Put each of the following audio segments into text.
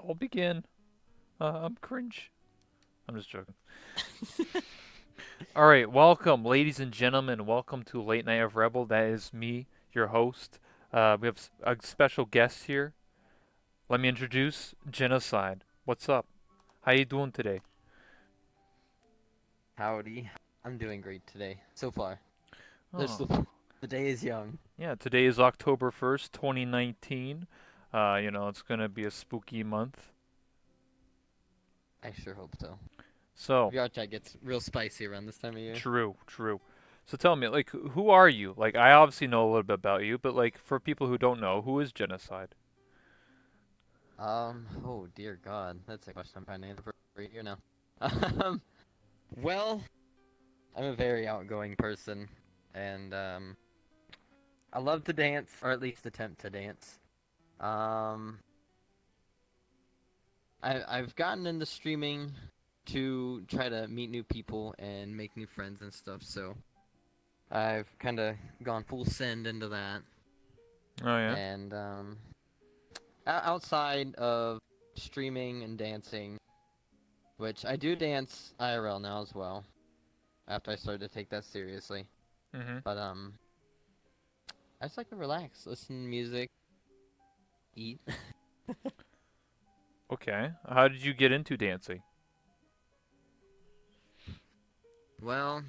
I'll begin. I'm cringe. I'm just joking. All right, welcome, ladies and gentlemen. Welcome to Late Night of Rebel. That is me, your host. We have a special guest here. Let me introduce Genocide. What's up? How you doing today? Howdy. I'm doing great today, so far. There's Oh, the day is young. yeah. Today is October 1st, 2019. It's gonna be a spooky month. I sure hope so. So, VR chat gets real spicy around this time of year. true, true. So tell me, like, who are you? Like, I obviously know a little bit about you, but like, for people who don't know, who is Genocide? Oh dear God, that's a question I'm trying to answer for right here now. Um, well, I'm a very outgoing person, and I love to dance, or at least attempt to dance. Um, I've gotten into streaming to try to meet new people and make new friends and stuff, so I've kind of gone full send into that. Oh yeah. And outside of streaming and dancing, which I do dance IRL now as well, after I started to take that seriously. Mhm. But I just like to relax, listen to music, eat. Okay. How did you get into dancing? Well,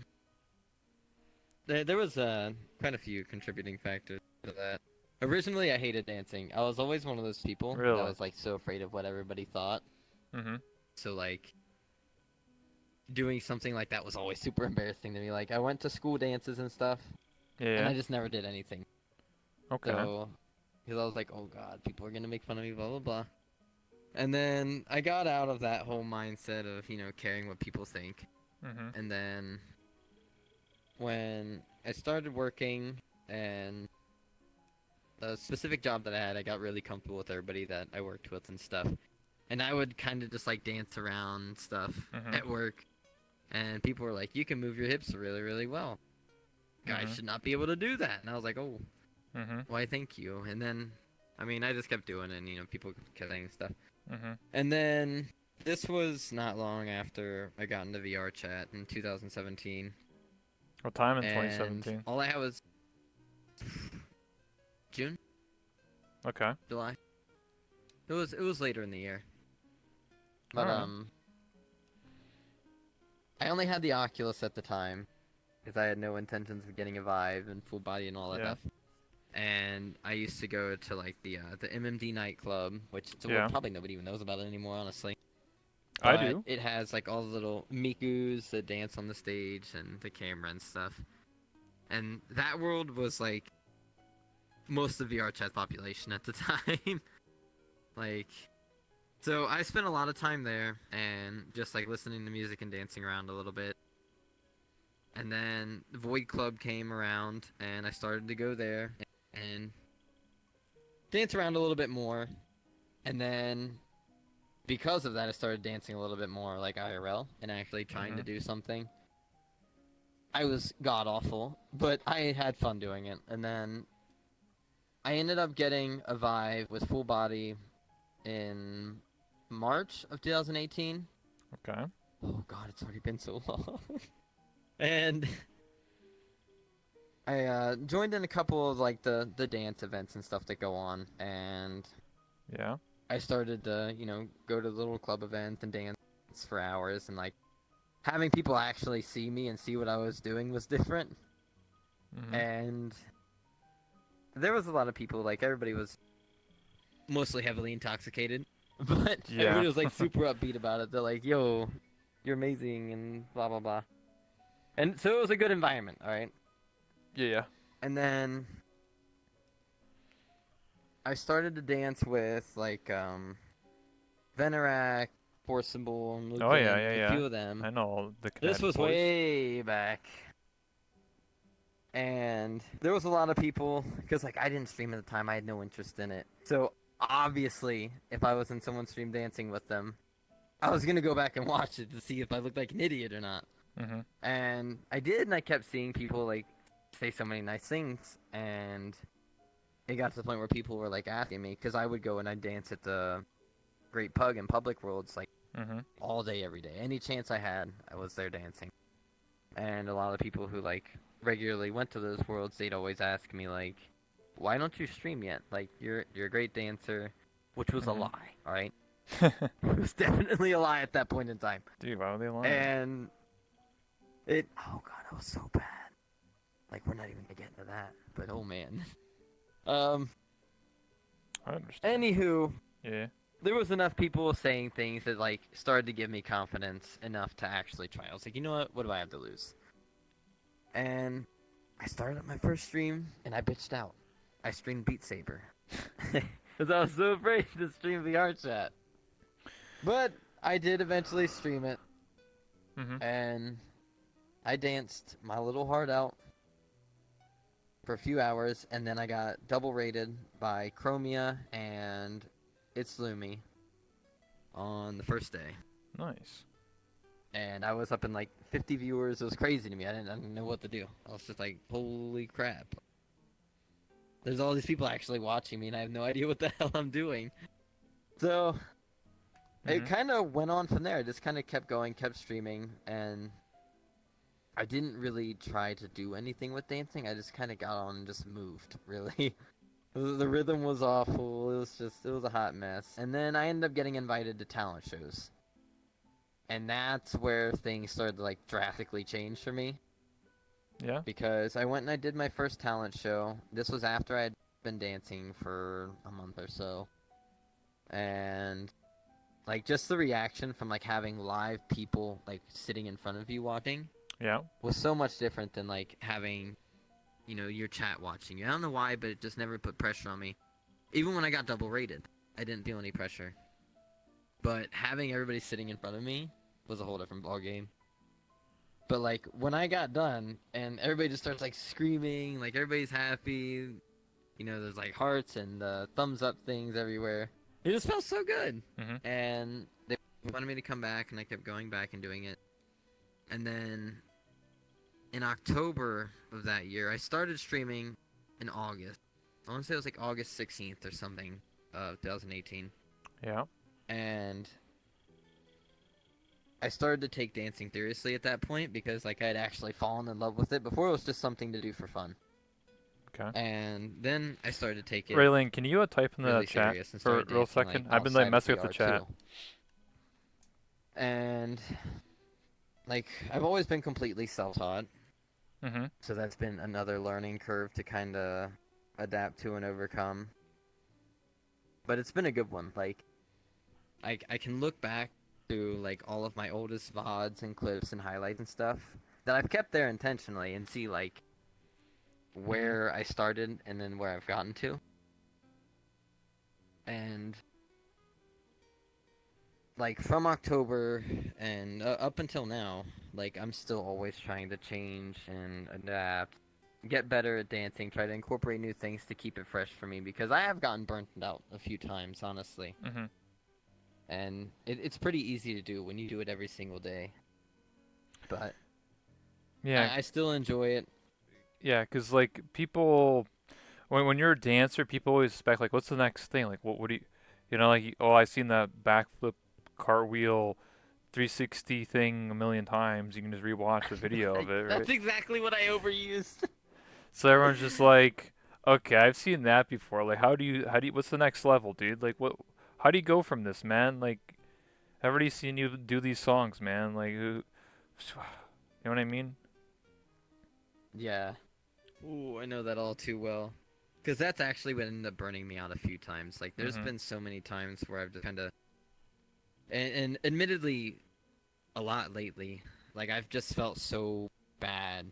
there was quite a few contributing factors to that. Originally, I hated dancing. I was always one of those people that Really? was like so afraid of what everybody thought. Mhm. So like doing something like that was always super embarrassing to me. Like I went to school dances and stuff, Yeah. and Yeah. I just never did anything. Okay. So, because I was like, oh god, people are gonna make fun of me, blah blah blah. And then I got out of that whole mindset of caring what people think. Mhm. And then when I started working and the specific job that I had, I got really comfortable with everybody that I worked with and stuff. And I would kind of just like dance around and stuff Mhm. at work, and people were like, "You can move your hips really, really well. Guys Mhm. should not be able to do that." And I was like, "Oh, Mhm. why? Thank you." And then, I mean, I just kept doing it, and people kept saying stuff. Mhm. And then this was not long after I got into VR chat in 2017, What time in and 2017? all I had was June, Okay. July. It was later in the year, All but right. I only had the Oculus at the time because I had no intentions of getting a Vive and full body and all that Yeah. stuff. And I used to go to like the MMD nightclub, which Yeah. probably nobody even knows about it anymore, honestly. I But do. it has like all the little Mikus that dance on the stage and the camera and stuff. And that world was like most of VR chat population at the time. Like, so I spent a lot of time there and just like listening to music and dancing around a little bit. And then the Void Club came around, and I started to go there and dance around a little bit more. And then because of that, I started dancing a little bit more like IRL and actually trying to Mhm. do something. I was god awful, but I had fun doing it. And then I ended up getting a Vive with full body in March of 2018. Okay. Oh god, it's already been so long. And I joined in a couple of like the dance events and stuff that go on, and Yeah. I started to go to little club events and dance for hours, and like having people actually see me and see what I was doing was different. Mhm. And there was a lot of people, like everybody was mostly heavily intoxicated, but Yeah. everybody was like super upbeat about it. They're like, "Yo, you're amazing," and blah blah blah. And so it was a good environment, all right. Yeah. And then I started to dance with like Venerak, Forcible, and Oh yeah. Lucan, Yeah. a Yeah. few of them. I know all the This Connecticut was boys. way back, and there was a lot of people because like I didn't stream at the time. I had no interest in it. So obviously, if I was in someone's stream dancing with them, I was gonna go back and watch it to see if I looked like an idiot or not. Mhm. And I did, and I kept seeing people like say so many nice things, and it got to the point where people were like asking me because I would go and I'd dance at the Great Pug and Public Worlds like Mhm. all day, every day. Any chance I had, I was there dancing. And a lot of people who like regularly went to those worlds, they'd always ask me like, "Why don't you stream yet? Like you're a great dancer," which was a Mhm. lie. All right, it was definitely a lie at that point in time. Dude, why would they lie? And it, oh god, it was so bad. Like we're not even gonna get into that, but oh man. Um. I understand. Anywho, Yeah. there was enough people saying things that like started to give me confidence enough to actually try. I was like, you know what? What do I have to lose? And I started up my first stream, and I bitched out. I streamed Beat Saber. Because I was so afraid to stream VR chat. But I did eventually stream it, Mhm. and I danced my little heart out for a few hours, and then I got double rated by Chromia and It's Lumi on the first day. Nice. And I was up in like 50 viewers. It was crazy to me. I didn't know what to do. I was just like, holy crap. There's all these people actually watching me, and I have no idea what the hell I'm doing. So it Mhm. kind of went on from there. I just kind of kept going, kept streaming, and I didn't really try to do anything with dancing. I just kind of got on and just moved, really. The rhythm was awful. It was a hot mess. And then I ended up getting invited to talent shows. And that's where things started to like drastically change for me. Yeah. Because I went and I did my first talent show. This was after I had been dancing for a month or so. And like just the reaction from like having live people like sitting in front of you watching Yeah. was so much different than like having, you know, your chat watching you. I don't know why, but it just never put pressure on me. Even when I got double rated, I didn't feel any pressure. But having everybody sitting in front of me was a whole different ballgame. But like when I got done and everybody just starts like screaming, like everybody's happy, you know, there's like hearts and thumbs up things everywhere. It just felt so good. Mhm. And they wanted me to come back, and I kept going back and doing it. And then in October of that year, I started streaming in August. I want to say it was like August 16th or something of 2018. Yeah. And I started to take dancing seriously at that point because like I had actually fallen in love with it. Before it was just something to do for fun. Okay. And then I started to take it Raylene, can you type in the really chat serious and for a started real dancing like second? I've been like outside of messing with the VR chat. too. And like I've always been completely self-taught, Mhm. so that's been another learning curve to kind of adapt to and overcome. But it's been a good one. Like I can look back to like all of my oldest VODs and clips and highlights and stuff that I've kept there intentionally and see like Mhm. where I started and then where I've gotten to. And like from October and up until now, like I'm still always trying to change and adapt, get better at dancing, try to incorporate new things to keep it fresh for me because I have gotten burnt out a few times, honestly. Mhm. And it's pretty easy to do when you do it every single day. But Yeah. I still enjoy it. Yeah. Cause like people, when you're a dancer, people always expect like, what's the next thing? Like, what do you know, like, oh, I seen that backflip, cartwheel, 360 thing a million times. You can just rewatch the video of it, That's right? exactly what I overused. So everyone's just like, okay, I've seen that before. Like, what's the next level, dude? Like, how do you go from this, man? Like, I've already seen you do these songs, man. Like, you know what I mean? Yeah. Ooh, I know that all too well. Because that's actually what ended up burning me out a few times. Like, there's Mhm. been so many times where I've just kind of, and admittedly, a lot lately. Like, I've just felt so bad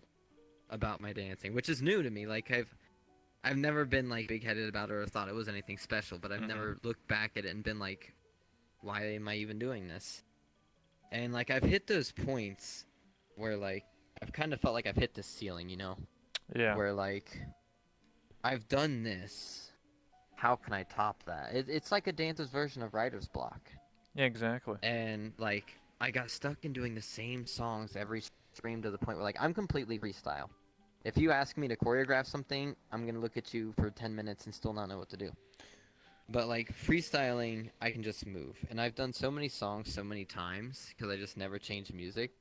about my dancing, which is new to me. Like, I've never been like big-headed about it or thought it was anything special, but I've Mhm. never looked back at it and been like, why am I even doing this? And like, I've hit those points where like I've kind of felt like I've hit the ceiling, you know, Yeah. where like I've done this. How can I top that? It's like a dancer's version of writer's block. Yeah. Exactly. And like I got stuck in doing the same songs every stream to the point where like I'm completely freestyle. If you ask me to choreograph something, I'm gonna look at you for 10 minutes and still not know what to do. But like freestyling, I can just move. And I've done so many songs so many times because I just never change music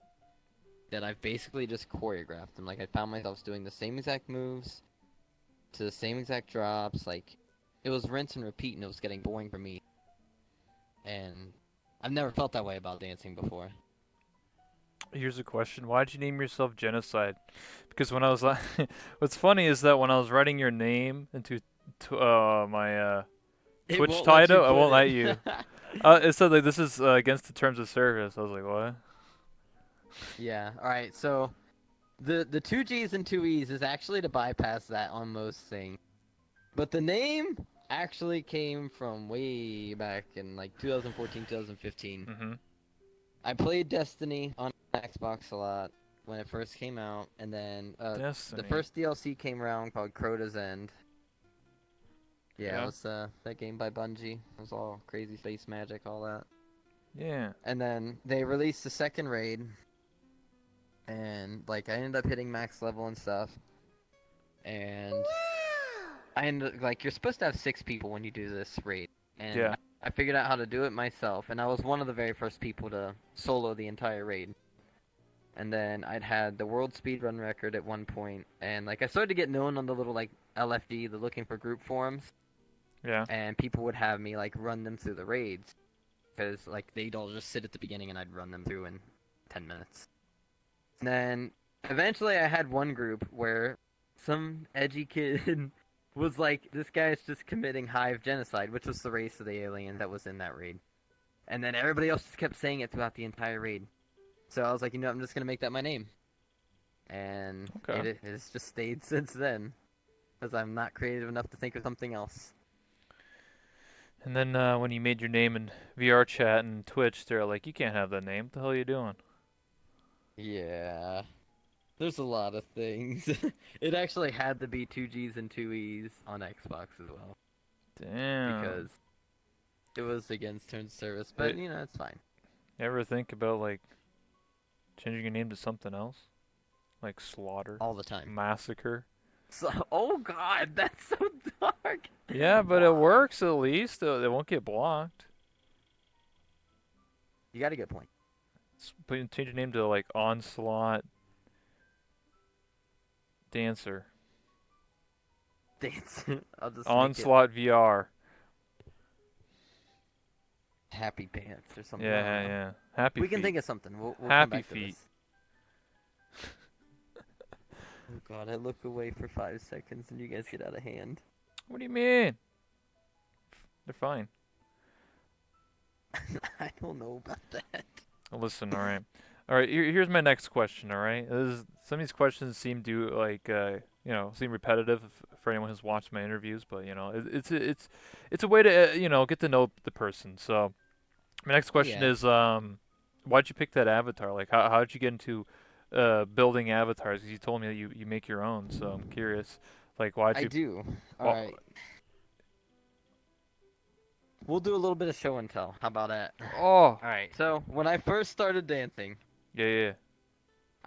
that I've basically just choreographed them. Like I found myself doing the same exact moves to the same exact drops. Like it was rinse and repeat, and it was getting boring for me. And I've never felt that way about dancing before. Here's a question: why did you name yourself Genocide? Because when I was like, what's funny is that when I was writing your name into my It Twitch won't let you title, I put won't let it. you. It said like this is against the terms of service. I was like, what? Yeah. All right. So the two G's and two E's is actually to bypass that on most things. But the name actually came from way back in like 2014, 2015. Mm-hmm. I played Destiny on Xbox a lot when it first came out, and then the Destiny. first DLC came around called Crota's End. Yeah, it Yeah. was that game by Bungie. It was all crazy space magic, all that. Yeah. And then they released the second raid, and like I ended up hitting max level and stuff. And I ended like you're supposed to have 6 people when you do this raid, and Yeah. I figured out how to do it myself. And I was one of the very first people to solo the entire raid. And then I'd had the world speed run record at one point, and like I started to get known on the little like LFD, the looking for group forums, Yeah. and people would have me like run them through the raids because like they'd all just sit at the beginning and I'd run them through in 10 minutes. And then eventually I had one group where some edgy kid was like, this guy's just committing hive genocide, which was the race of the alien that was in that raid. And then everybody else just kept saying it throughout the entire raid. So I was like, I'm just gonna make that my name. And Okay. it has just stayed since then, because I'm not creative enough to think of something else. And then when you made your name in VR chat and Twitch, they're like, you can't have that name. What the hell are you doing? Yeah, there's a lot of things. It actually had to be two G's and two E's on Xbox as well, Damn. because it was against terms of service. But Hey, it's fine. you ever think about like changing your name to something else? Like Slaughter, All the time. Massacre? So, oh God, that's so dark. Yeah, but it Why? works at least. It won't get blocked. You got a good point. Change your name to like Onslaught Dancer. Dance. I'll just make it Onslaught VR. Happy Pants or something. I don't Yeah, know. yeah. Happy We can Feet. think of something. We'll come Happy back to Feet. this. Oh God, I look away for 5 seconds and you guys get out of hand. What do you mean? They're fine. I don't know about that. Listen, all right. All right, here's my next question, all right? Some of these questions seem to like seem repetitive for anyone who's watched my interviews, but it's a way to get to know the person. So, my next question Yeah, is why'd you pick that avatar? Like how did you get into building avatars? 'Cause you told me that you make your own, so I'm curious. Like why'd I you do. All wh- right, we'll do a little bit of show and tell. How about that? Oh, All right. So when I first started dancing, yeah, yeah.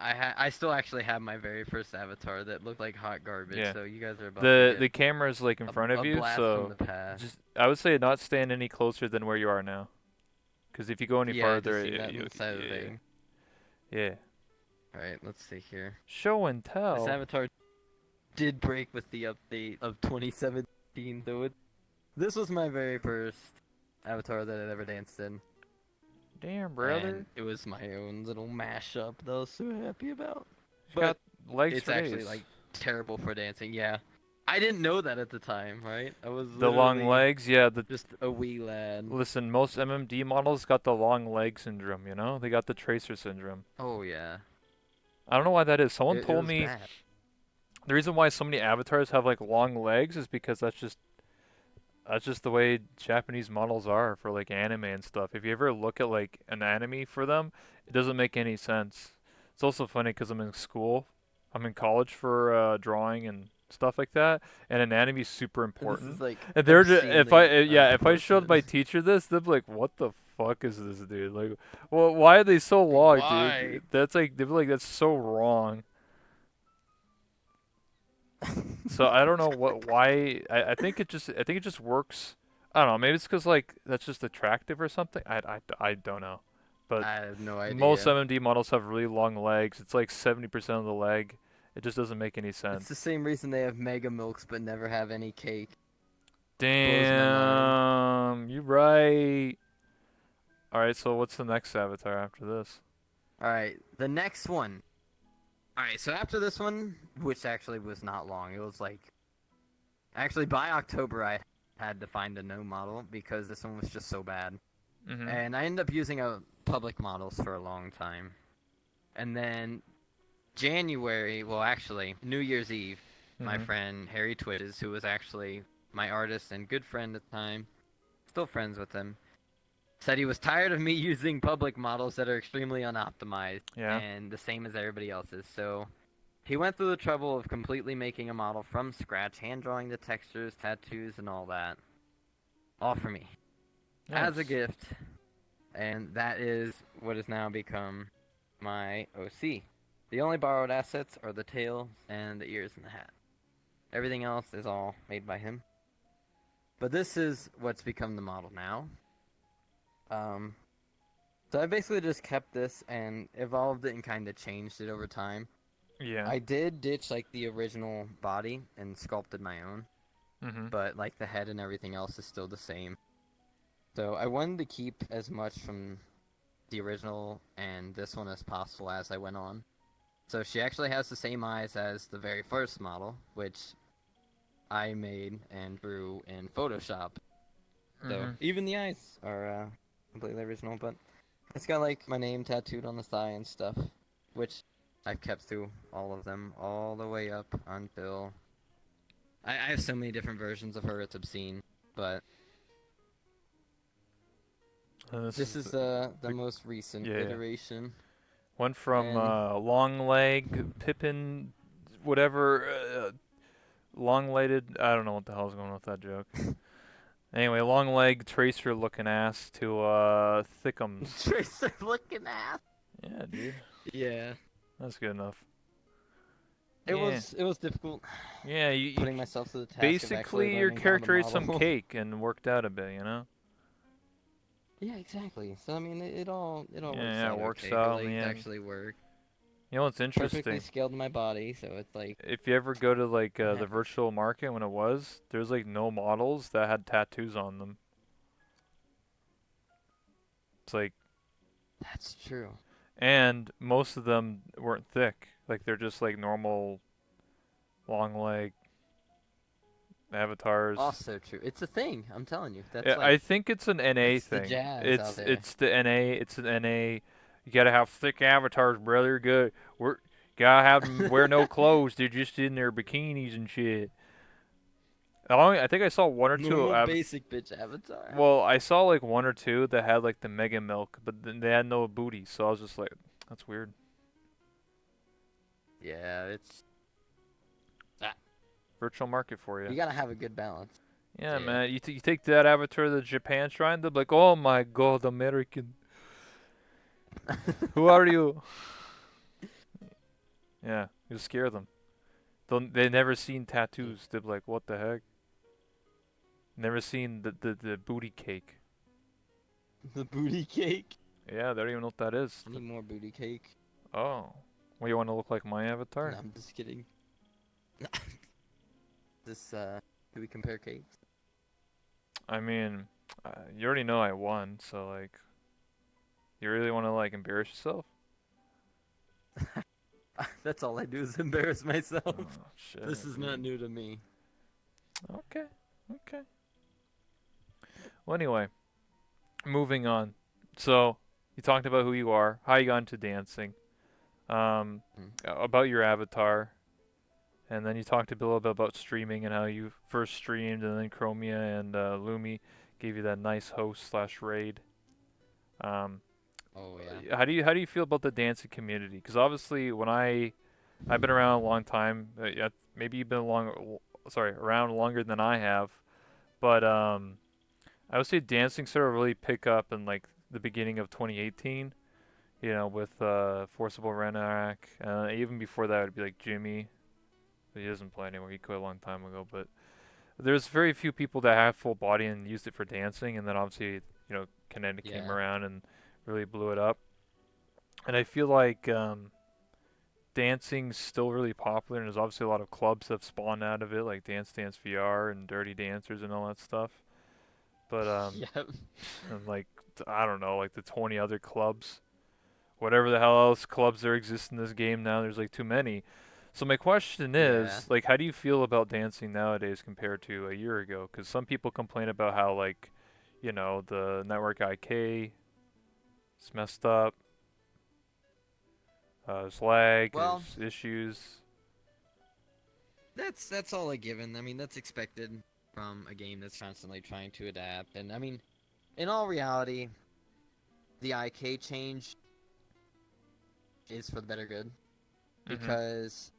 I still actually have my very first avatar that looked like hot garbage. Yeah. So you guys are about to The get camera's like in front of a you, blast from so the past. just I would say not stand any closer than where you are now. Because if you go any Yeah, I farther, just seen that on the side of the thing. yeah. All right, let's see here. Show and This tell. avatar did break with the update of 2017, though. This was my very first avatar that I'd ever danced in, Damn, and brother. it was my own little mashup that I was so happy about. She's But got legs it's for actually days. like terrible for dancing. Yeah, I didn't know that at the time, right? I was The long literally legs, yeah. The just a wee lad. listen, most MMD models got the long leg syndrome. They got the tracer syndrome. Oh yeah, I don't know why that is. Someone it told was me bad. the reason why so many avatars have like long legs is because that's just the way Japanese models are for like anime and stuff. If you ever look at like an anime for them, it doesn't make any sense. It's also funny because I'm in school, I'm in college for drawing and stuff like that, and an anime is super This is important. like And they're just, obscenely if I showed my unproportionate. teacher this, they'd be like, "What the fuck is this, dude? Like, well, why are they so long, Why? dude? That's like they'd be like, that's so wrong." So I don't know why. I think it just works. I don't know. Maybe it's because like that's just attractive or something. I don't know. But I have no most idea. MMD models have really long legs. It's like 70% of the leg. It just doesn't make any It's the sense. same reason they have Mega Milks but never have any cake. Blows my mind. Damn, you're right. All right, so what's the next avatar after this? All right, the next one. All right, so after this one, which actually was not long, it was like actually by October I had to find a no model because this one was just so bad, Mhm. and I ended up using a public models for a long time, and then January, well actually New Year's Eve, my Mhm. friend Harry Twitches, who was actually my artist and good friend at the time, still friends with him, said he was tired of me using public models that are extremely unoptimized Yeah. and the same as everybody else's. So he went through the trouble of completely making a model from scratch, hand drawing the textures, tattoos, and all that, all for me as a Nice. gift. And that is what has now become my OC. The only borrowed assets are the tails and the ears and the hat. Everything else is all made by him. But this is what's become the model now. Um, so I basically just kept this and evolved it and kind of changed it over time. Yeah. I did ditch like the original body and sculpted my own, Mhm. but like the head and everything else is still the same. So I wanted to keep as much from the original and this one as possible as I went on. So she actually has the same eyes as the very first model, which I made and drew in Photoshop. So Mhm. even the eyes are completely original, but it's got like my name tattooed on the thigh and stuff, which I've kept through all of them, all the way up until I have so many different versions of her, it's obscene. But And this this is is the the most recent yeah. iteration, Went from and long leg Pippin, whatever, long legged. I don't know what the hell's going on with that joke. Anyway, long leg tracer looking ass to thickums. Tracer looking ass. Yeah, dude, Yeah, that's good enough. it Yeah, was difficult yeah. You putting myself to the task of actually basically your learning how to character ate some model. cake and worked out a bit, you know. Yeah, exactly. So I mean, it all Yeah, works yeah, it out works okay. Her out in the legs end. actually work You know what's perfectly interesting? scaled to my body, so it's like If you ever go to like I'm the happy. virtual market when it was, there's like no models that had tattoos on them. It's like, That's true. and most of them weren't thick. Like they're just like normal long leg avatars. Also true. It's a thing. I'm telling you. That's Yeah, like I think it's an NA that's the thing. jazz out there. It's the NA. It's an NA. You gotta have thick avatars, brother. Good. We're gotta have them wear no clothes. They're just in their bikinis and shit. I think I saw one or two. Normal basic bitch avatar. Well, I saw like one or two that had like the mega milk, but then they had no booty. So I was just like, that's weird. Yeah, it's ah, Virtual market for you. you gotta have a good balance. Yeah, Yeah. man. You take that avatar to the Japan shrine, they'll be like, oh my god, American. Who are you? Yeah, you scare them. They never seen tattoos. They're like, what the heck? Never seen the booty cake. The booty cake. Yeah, they don't even know what that is. I need more booty cake. Oh, well, you want to look like my No, avatar? I'm just kidding. This do we compare cakes? I mean, you already know I won, so like, you really want to like embarrass yourself? That's all I do is embarrass myself. Oh This shit, is not dude. new to me. Okay, okay. Well, anyway, moving on. So, you talked about who you are, how you got into dancing, Hmm. about your avatar, and then you talked a little bit about streaming and how you first streamed, and then Chromia and Lumi gave you that nice host slash raid. Um, Oh yeah. how do you feel about the dancing community? Because obviously, I've been around a long time. Yeah, maybe you've been sorry, around longer than I have, but I would say dancing started to really pick up in like the beginning of 2018. You know, with Forcible Renarak. Even before that, it'd be like Jimmy. He doesn't play anymore. He quit a long time ago. But there's very few people that have full body and used it for dancing, and then obviously, Kinetic came Yeah. around and really blew it up. And I feel like dancing's still really popular, and there's obviously a lot of clubs that have spawned out of it, like Dance Dance VR and Dirty Dancers and all that stuff. But Yep. and like I don't know, like the 20 other clubs, whatever the hell else clubs there exist in this game now. There's like too many. So my question Yeah. is, like, how do you feel about dancing nowadays compared to a year ago? Because some people complain about how like, the network IK is messed up. There's lag. Well, There's issues. that's all a given. I mean, that's expected from a game that's constantly trying to adapt. And I mean, in all reality, the IK change is for the better good Mhm. because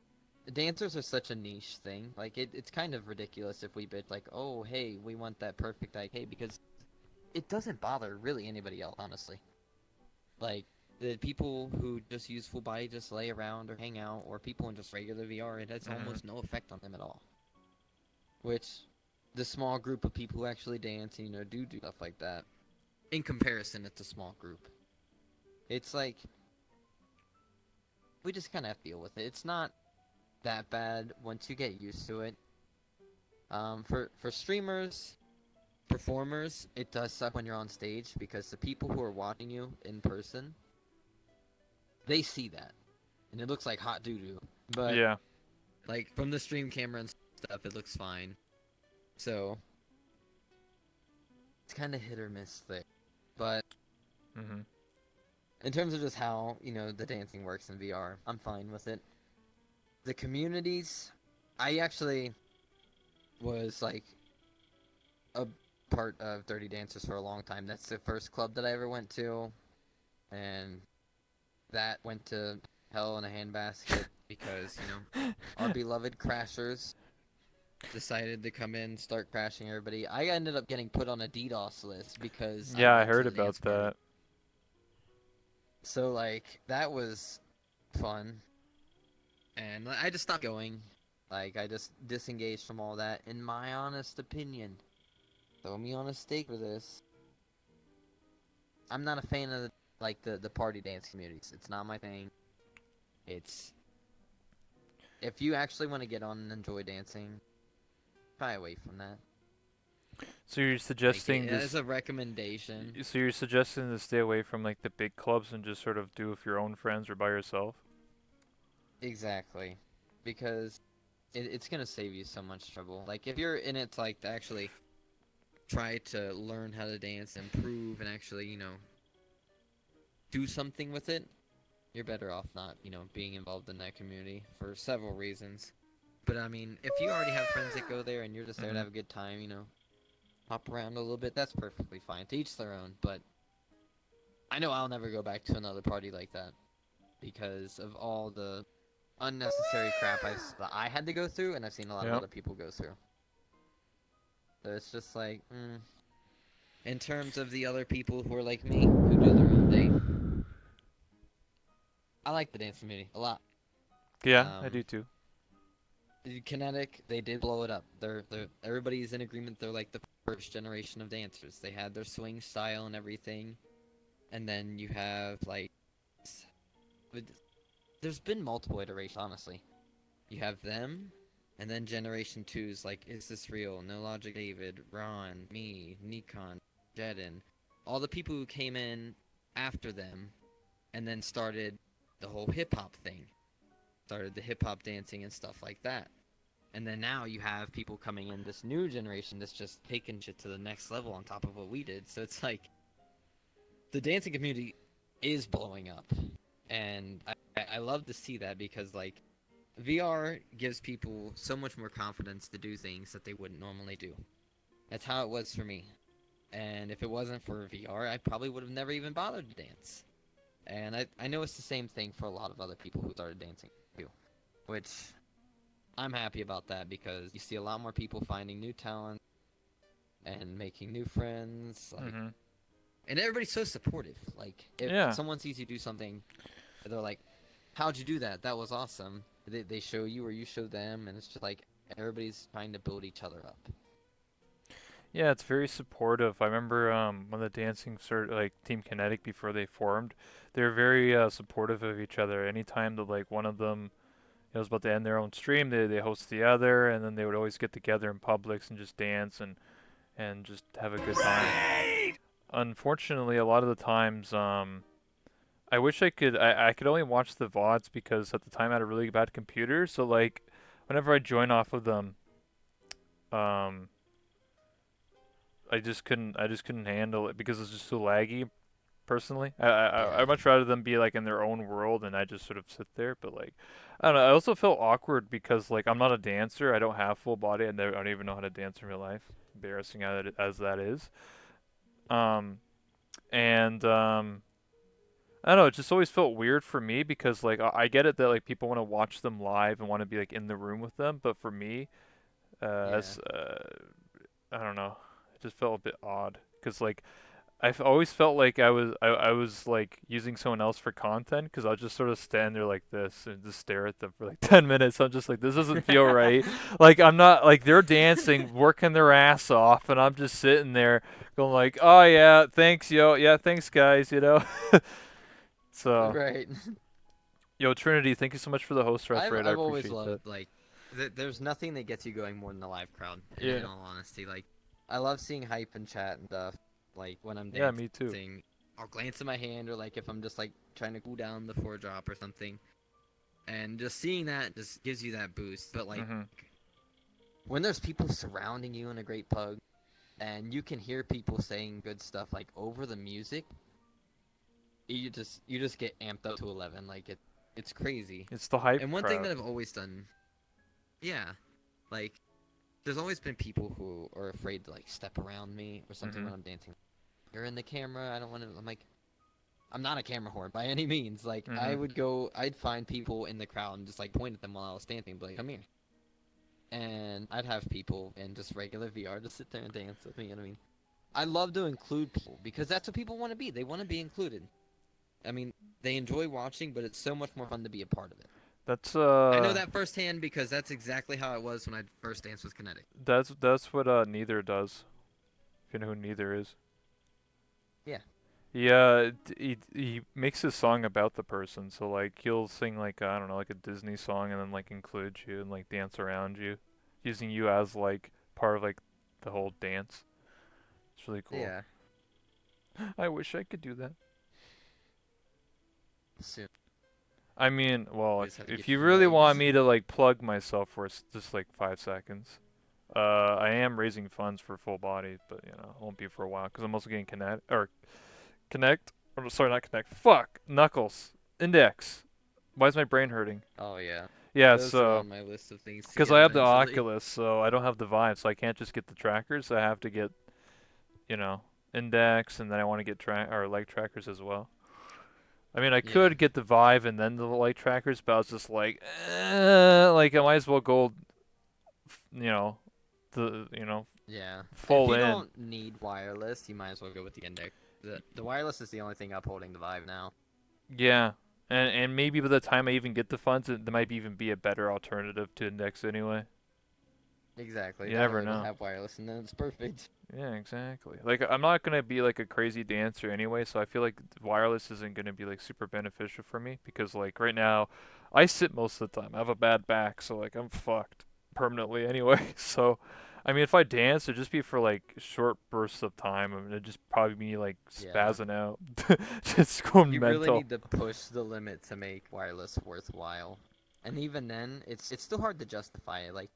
dancers are such a niche thing. Like it's kind of ridiculous if we bid like, oh hey, we want that perfect IK because it doesn't bother really anybody else, honestly. Like the people who just use full body, just lay around or hang out, or people in just regular VR, it has Mhm. almost no effect on them at all. Which the small group of people who actually dance and do stuff like that, in comparison, it's a small group. It's like we just kind of have to deal with it. It's not that bad once you get used to it. For streamers, performers, it does suck when you're on stage because the people who are watching you in person, they see that, and it looks like hot doo doo. But Yeah. like from the stream camera and stuff, it looks fine. So it's kind of hit or miss there. But Mhm. in terms of just how the dancing works in VR, I'm fine with it. The communities, I actually was like a part of Dirty Dancers for a long time. That's the first club that I ever went to, and that went to hell in a handbasket because our beloved crashers decided to come in, start crashing everybody. I ended up getting put on a DDoS list because I Yeah, I went to heard the about dance party. that. So like that was fun, and I just stopped going. Like I just disengaged from all that. In my honest opinion, throw me on a stake for this. I'm not a fan of the party dance communities. It's not my thing. It's if you actually want to get on and enjoy dancing, try away from that. So you're Like suggesting as this a recommendation. So you're suggesting to stay away from like the big clubs and just sort of do with your own friends or by yourself? Exactly. Because it's gonna save you so much trouble. Like if you're in it to like to actually try to learn how to dance, improve, and actually do something with it, you're better off not being involved in that community for several reasons. But I mean, if you already have friends that go there and you're just there to Mhm. have a good time, hop around a little bit, that's perfectly fine. To each their own. But I know I'll never go back to another party like that because of all the unnecessary crap that I had to go through, and I've seen a lot of Yeah. other people go through. So it's just like, in terms of the other people who are like me, who do their own thing, I like the dance community a lot. Yeah, I Um, do too. Kinetic, they did blow it up. They're everybody's in agreement. They're like the first generation of dancers. They had their swing style and everything, and then you have like, there's been multiple iterations. Honestly, you have them, and then Generation Two's like, is this real? No Logic, David, Ron, me, Nikon, Jedin, all the people who came in after them, and then started the whole hip hop thing, started the hip hop dancing and stuff like that. And then now you have people coming in this new generation that's just taking shit to the next level on top of what we did. So it's like the dancing community is blowing up, and I love to see that because like VR gives people so much more confidence to do things that they wouldn't normally do. That's how it was for me. And if it wasn't for VR, I probably would have never even bothered to dance. And I know it's the same thing for a lot of other people who started dancing too, which I'm happy about that because you see a lot more people finding new talent and making new friends. Like, Mhm. and everybody's so supportive. Like, if Yeah. someone sees you do something, they're like, "How'd you do that? That was awesome." They show you or you show them, and it's just like everybody's trying to build each other up. Yeah, it's very supportive. I remember when the dancing started, like Team Kinetic before they formed, they were very supportive of each other. Anytime that like one of them was about to end their own stream, they host the other, and then they would always get together in Publix and just dance and just have a good time. Unfortunately, a lot of the times, I wish I could only watch the VODs because at the time I had a really bad computer. So like, whenever I join off of them, um, I just couldn't handle it because it's just so laggy. Personally, Yeah. I'd much rather them be like in their own world and I just sort of sit there. But like, I don't know. I also felt awkward because like I'm not a dancer. I don't have full body. I don't even know how to dance in real life. Embarrassing as that is. Um, and I don't know. It just always felt weird for me because like I get it that like people want to watch them live and want to be like in the room with them, but for me, Yeah. as I don't know, it just felt a bit odd because like always felt like I was like using someone else for content because I'll just sort of stand there like this and just stare at them for like 10 minutes. I'm just like, this doesn't feel right. Like I'm not like they're dancing, working their ass off, and I'm just sitting there going like, oh yeah, thanks yo, yeah, thanks guys, you know. So, Right. yo Trinity, thank you so much for the host I've referate. I I've always appreciate that. loved like there's nothing that gets you going more than the live crowd. In Yeah, all honesty, like I love seeing hype and chat and stuff. Like when I'm yeah, me too. dancing, I'll glance at my hand or like if I'm just like trying to cool down the four drop or something, and just seeing that just gives you that boost. But like Mhm. when there's people surrounding you in a great pug, and you can hear people saying good stuff like over the music, you just get amped up to 11. Like it's crazy. It's the hype And one thing crowd. that I've always done, yeah, like there's always been people who are afraid to like step around me or something Mhm. when I'm dancing. You're in the camera. I don't want to. I'm like, I'm not a camera whore by any means. Like Mhm. I'd find people in the crowd and just like point at them while I was dancing, be like, come here. And I'd have people in just regular VR just sit there and dance with me. You know what I mean? I love to include people because that's what people want to be. They want to be included. I mean, they enjoy watching, but it's so much more fun to be a part of it. That's I know that firsthand because that's exactly how it was when I first danced with Kinetic. that's what neither does. If you know who neither is. Yeah. Yeah, he makes a song about the person. So like he'll sing like I don't know, like a Disney song, and then like include you and like dance around you, using you as like part of like the whole dance. It's really cool. Yeah. I wish I could do that. Soon. I mean, well, We just have to if get you you really want legs. me to like plug myself for just like 5 seconds, I am raising funds for full body, but you know, it won't be for a while because I'm also getting connect. I'm sorry, not connect. Fuck knuckles, index. Why is my brain hurting? Oh yeah. Yeah, Those are so on my list of things to because get I have the eventually. Oculus, so I don't have the Vive, so I can't just get the trackers. I have to get you know index, and then I want to get track or leg trackers as well. I mean, I Yeah. could get the Vive and then the light trackers, but I was just like I might as well go, you know, Yeah. If full you in. don't need wireless, you might as well go with the index. The wireless is the only thing upholding the Vive now. Yeah, and maybe by the time I even get the funds, there might even be a better alternative to index anyway. Exactly. You That never or it'll know. have wireless and then it's perfect. Yeah, exactly. Like I'm not gonna be like a crazy dancer anyway, so I feel like wireless isn't gonna be like super beneficial for me because like right now, I sit most of the time. I have a bad back, so like I'm fucked permanently anyway. So, I mean, if I dance, it'd just be for like short bursts of time. I mean, it'd just probably be like Yeah. spazzing out, just going You really mental. need to push the limit to make wireless worthwhile. And even then, it's still hard to justify it. Like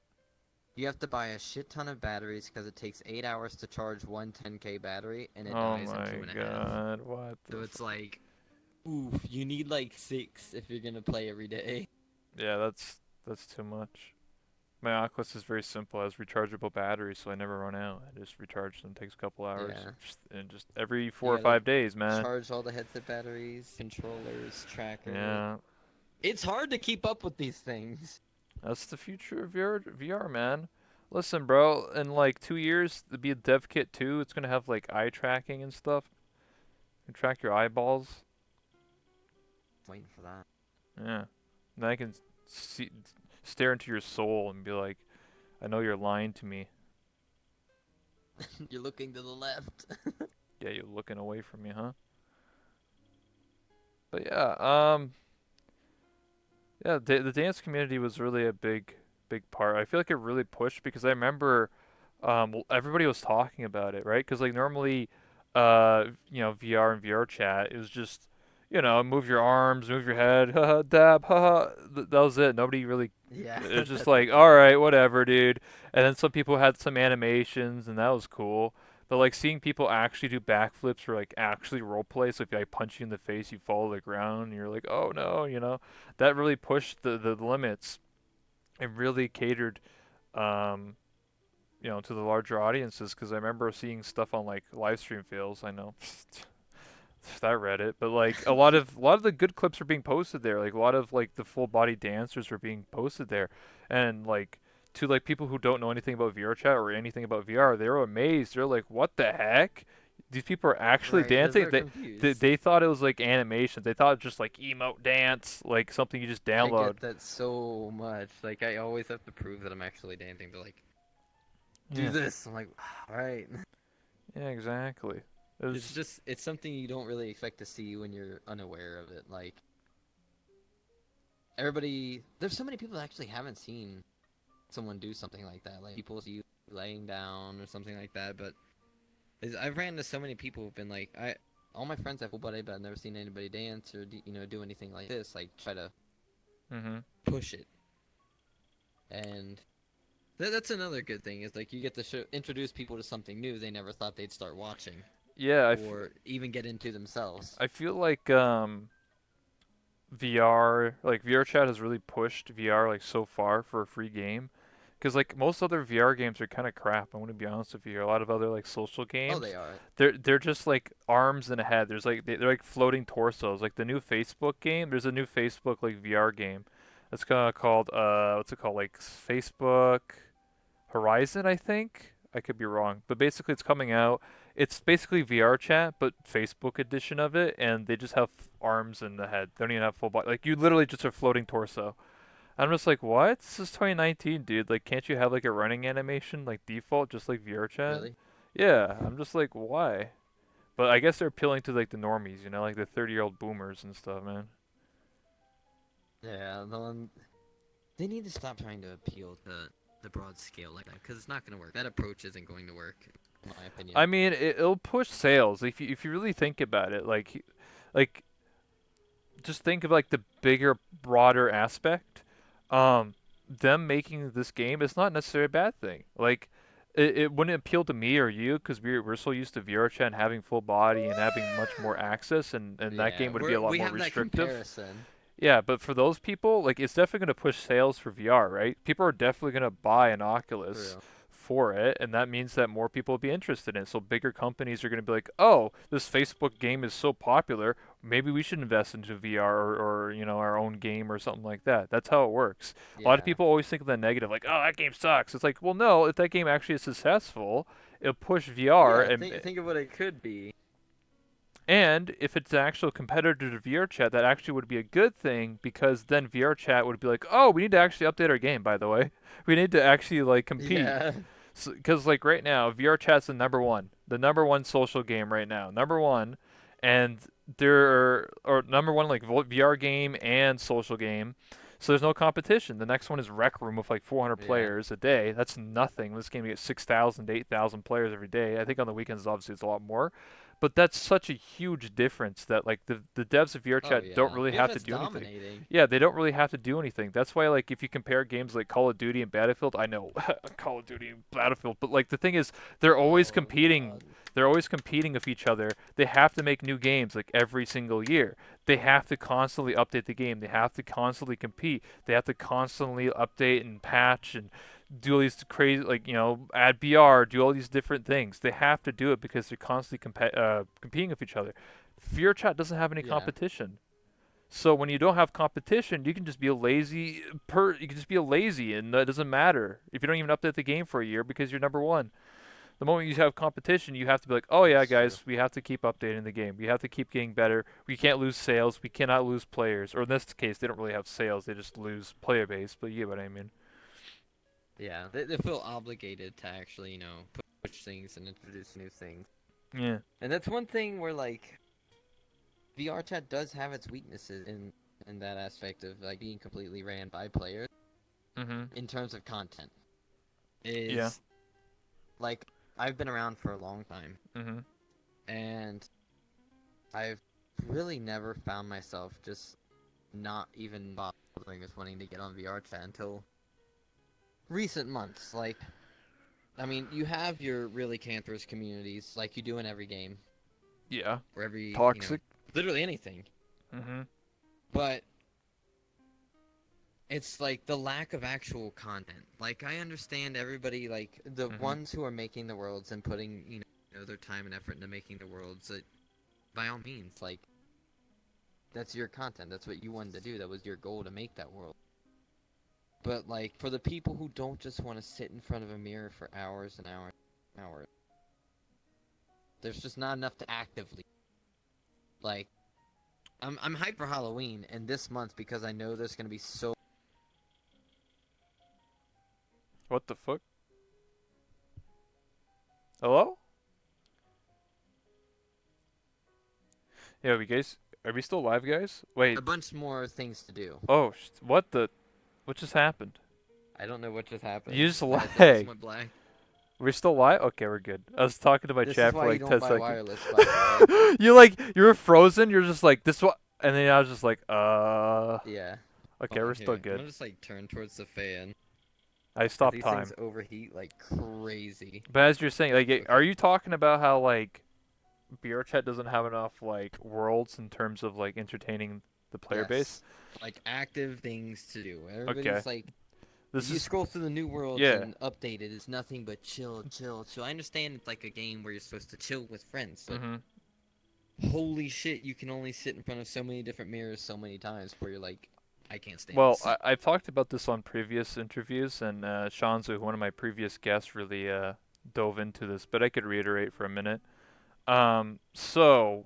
you have to buy a shit ton of batteries because it takes 8 hours to charge one 10K battery and it Oh dies in two my and a half. god, what the So it's fuck? like, oof, you need like six if you're gonna play every day. Yeah, that's too much. My Oculus is very simple. It has rechargeable batteries, so I never run out. I just recharge them. Takes a couple hours, Yeah. and just every You four or gotta 5 days, man. charge all the headset batteries, controllers, tracker. Yeah, It's hard to keep up with these things. that's the future of VR, man. Listen, bro, in like 2 years, there'll be a dev kit too. It's gonna have like eye tracking and stuff. You track your eyeballs. Waiting for that. Yeah, then I can see, stare into your soul and be like, I know you're lying to me. You're looking to the left. Yeah, you're looking away from me, huh? But yeah, yeah, the dance community was really a big part. I feel like it really pushed because I remember, everybody was talking about it, right? Because like normally, VR and VR chat, it was just, move your arms, move your head, haha, dab, haha. That was it. Nobody really. Yeah, It was just that's like, it. all right, whatever, dude. And then some people had some animations, and that was cool. But like seeing people actually do backflips or like actually role play, so if I punch you in the face, you fall to the ground, and you're like, oh no, that really pushed the limits and really catered, um, to the larger audiences. Because I remember seeing stuff on like live stream fails. I know that Reddit, but like a lot of the good clips are being posted there. Like a lot of like the full body dancers are being posted there, and like to like people who don't know anything about VR chat or anything about VR, they were amazed. They're like, "What the heck? These people are actually Right, dancing." they're They confused. they thought it was like animation. They thought it was just like emote dance, like something you just I download. get that so much. Like, I always have to prove that I'm actually dancing. They're like, do Yeah, this. I'm like, all right. yeah, exactly. It It's was, just, it's something you don't really expect to see when you're unaware of it. Like, everybody, there's so many people that actually haven't seen someone do something like that. Like, people see you laying down or something like that. But I've ran into so many people who've been like, all my friends have full body, but I've never seen anybody dance or, do anything like this. Like, try to mhm. push it. And that's another good thing is like you get to introduce people to something new they never thought they'd start watching Yeah, or even get into themselves. I feel like VR, like VR chat has really pushed VR like so far for a free game. Because like most other VR games are kind of crap. I'm gonna be honest with you. A lot of other like social Oh, they games, are. they're just like arms and a head. There's like they're like floating torsos. Like the new Facebook game. There's a new Facebook like VR game. That's kind of called what's it called? Like Facebook Horizon, I think. I could be wrong, but basically it's coming out. It's basically VR chat, but Facebook edition of it, and they just have arms and the head. They don't even have full body. Like you literally just a floating torso. I'm just like, what? This is 2019, dude. Like, can't you have like a running animation like default, just like VR chat? Really? Yeah, I'm just like, why? But I guess they're appealing to like the normies, like the 30-year-old boomers and stuff, man. Yeah, they need to stop trying to appeal to the broad scale like that because it's not going to work. That approach isn't going to work, in my I opinion. mean, it'll push sales if you really think about it. Like just think of like the bigger, broader aspect. Um, them making this game is not necessarily a bad thing. Like, it wouldn't appeal to me or you because we're so used to VRChat and having full body and having much more access, and that Yeah, game would be a lot we more have that restrictive. comparison. Yeah, but for those people, like it's definitely going to push sales for VR, right? People are definitely going to buy an Oculus True. for it, and that means that more people will be interested in it. So bigger companies are going to be like, "Oh, this Facebook game is so popular, maybe we should invest into VR or our own game or something like that." That's how it works. A lot of Yeah. people always think of the negative, like, "Oh, that game sucks." It's like, well, no, if that game actually is successful, it'll push VR Yeah, and think of what it could be. and if it's an actual competitor to VRChat, that actually would be a good thing because then VRChat would be like, oh, we need to actually update our game, by the way. We need to actually like compete. Yeah. Because like right now, VRChat's the number one social game right now, number one, and there or number one like VR game and social game. So there's no competition. The next one is Rec Room with like 400 Yeah. players a day. That's nothing. This game gets 6,000 to 8,000 players every day. I think on the weekends obviously it's a lot more. But that's such a huge difference that like the devs of Oh VRChat don't yeah. really have to VRChat's do anything. dominating. Yeah, they don't really have to do anything. That's why like if you compare games like Call of Duty and Battlefield, I know Call of Duty and Battlefield, but like the thing is they're always Oh competing. god. They're always competing with each other. They have to make new games like every single year. They have to constantly update the game. They have to constantly compete. They have to constantly update and patch and do all these crazy like add BR, do all these different things. They have to do it because they're constantly competing with each other. VRChat doesn't have any Yeah. competition. So when you don't have competition, you can just be a lazy you can just be a lazy and it doesn't matter if you don't even update the game for a year because you're number one. The moment you have competition, you have to be like, oh yeah, That's true. guys, we have to keep updating the game. We have to keep getting better. We can't lose sales. We cannot lose players. Or in this case, they don't really have sales. They just lose player base. But you get what I mean. Yeah, they feel obligated to actually, put push things and introduce new things. Yeah. And that's one thing where like VR chat does have its weaknesses in that aspect of like being completely ran by players Mhm. in terms of content. Yeah. Is like I've been around for a long time Mhm. and I've really never found myself just not even bothering with wanting to get on VR chat until recent months. Like, I mean, you have your really cancerous communities, like you do in every game, Yeah. or every, Toxic. literally anything. Mhm. But it's like the lack of actual content. Like, I understand everybody, like, the Mhm. ones who are making the worlds and putting, their time and effort into making the worlds, by all means, like, that's your content. That's what you wanted to do. That was your goal to make that world. But like for the people who don't just want to sit in front of a mirror for hours and hours and hours, there's just not enough to actively like. I'm hyped for Halloween and this month because I know there's gonna be so. What the fuck? Hello? Yeah, we guys, are we still live, guys? A Wait. bunch more things to do. Oh, what the? What just happened? I don't know what just happened. You just My headset just lag. went black. We're still live? Okay, we're good. I was talking to my This is chat for why you like don't 10 buy seconds. wireless, by the way. You were frozen. You're just like, this what? And then I was just like, Yeah. okay, Hold we're on still here. I'm good. gonna just like turn towards the fan I because stopped these things time. overheat like crazy. But as you're saying, like, Okay. are you talking about how, like, BRChat doesn't have enough, like, worlds in terms of, like, entertaining the player base? Yes. Like active things to do. Okay. Everybody's like This you is, scroll through the new worlds yeah. and updated, it's nothing but chill, chill, chill. I understand it's like a game where you're supposed to chill with friends, but Mm-hmm. holy shit, you can only sit in front of so many different mirrors so many times before you're like, I can't stand Well, this. I've talked about this on previous interviews, and Shanzu, one of my previous guests, really dove into this, but I could reiterate for a minute. So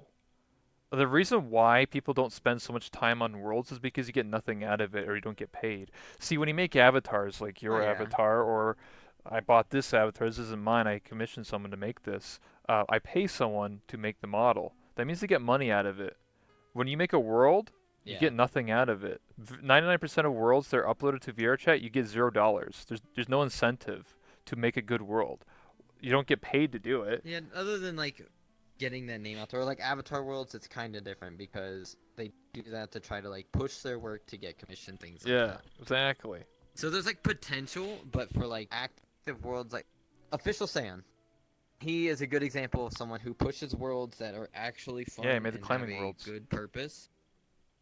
the reason why people don't spend so much time on worlds is because you get nothing out of it or you don't get paid. See, when you make avatars like Oh your yeah. avatar or I bought this avatar, this isn't mine, I commissioned someone to make this. I pay someone to make the model. That means they get money out of it. When you make a world, you Yeah. get nothing out of it. 99% of worlds that are uploaded to VRChat, you get $0. There's no incentive to make a good world. You don't get paid to do it. Yeah, other than like getting that name out there, like Avatar Worlds, it's kind of different because they do that to try to like push their work to get commission things like Yeah, that. exactly. So there's like potential, but for like active worlds, like Official Saiyan, he is a good example of someone who pushes worlds that are actually Yeah, he fun made the and have climbing a worlds. good purpose.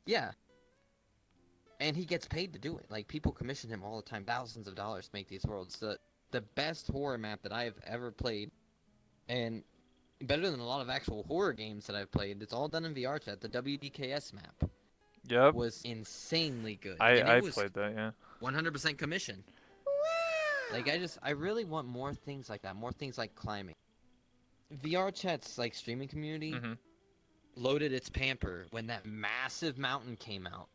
Yeah, and he gets paid to do it. Like people commission him all the time, thousands of dollars to make these worlds. The best horror map that I have ever played, and better than a lot of actual horror games that I've played. It's all done in VR chat. The WDKS map Yep, was insanely good, and it I was played that. Yeah. 100% commission. Like I really want more things like that. More things like climbing. VR chat's like streaming community Mhm. loaded its pamper when that massive mountain came out.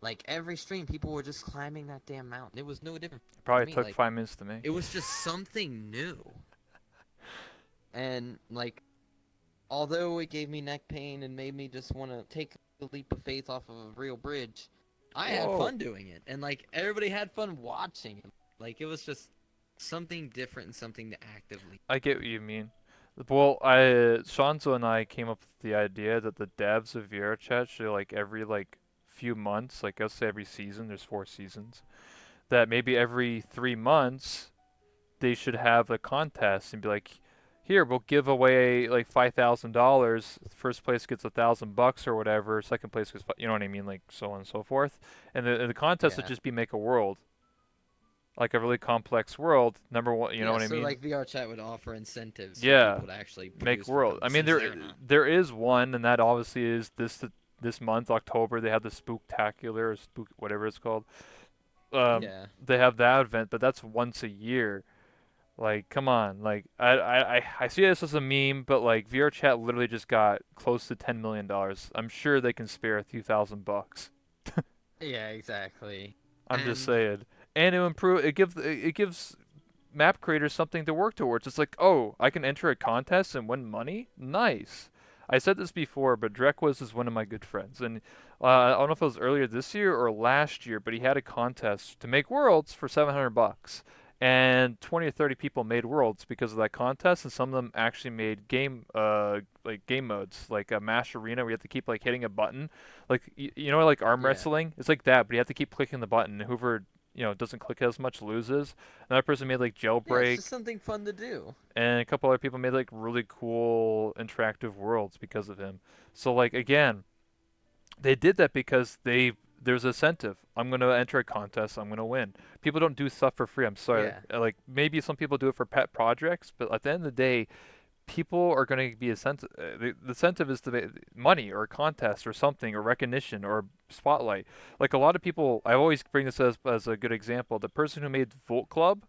Like every stream, people were just climbing that damn mountain. It was no different for Probably me. took Like 5 minutes to make. it was just something new. And like, although it gave me neck pain and made me just want to take the leap of faith off of a real bridge, I had Whoa. fun doing it, and like everybody had fun watching it. Like it was just something different and something to actively. I get what you mean. Well, Shanzo and I came up with the idea that the devs of VRChat should like every like few months, like let's say every season, there's 4 seasons, that maybe every 3 months they should have a contest and be like, here we'll give away like $5,000. First place gets $1,000 or whatever. Second place gets, you know what I mean, like so on and so forth. And the contest would Yeah. just be make a world, like a really complex world. Number one, you know Yeah, what I so mean? like VR chat would offer incentives for Yeah, people to actually make produce world. I worlds mean, since they're not. there is one, and that obviously is this month, October. They have the Spooktacular or Spook whatever it's called. Yeah. They have that event, but that's once a year. Like, come on. Like, I see this as a meme, but like VRChat literally just got close to $10 million. I'm sure they can spare a few $1,000. Yeah, exactly. I'm just And saying, and it improve. It gives map creators something to work towards. It's like, oh, I can enter a contest and win money. Nice. I said this before, but Drekwiz is one of my good friends, and I don't know if it was earlier this year or last year, but he had a contest to make worlds for 700 bucks, and 20 or 30 people made worlds because of that contest, and some of them actually made like game modes, like a Mash Arena where you have to keep like hitting a button, like you know, like arm Yeah. wrestling. It's like that, but you have to keep clicking the button. And whoever doesn't click as much loses. Another person made like Yeah, it's Jailbreak, just something fun to do. and a couple other people made like really cool interactive worlds because of him. So like again, they did that because there's incentive. I'm gonna enter a contest. I'm gonna win. People don't do stuff for free. I'm sorry. Yeah. Like maybe some people do it for pet projects, but at the end of the day, people are going to be incentive. The incentive is to money or a contest or something or recognition or spotlight. Like a lot of people, I always bring this as a good example. The person who made Volt Club,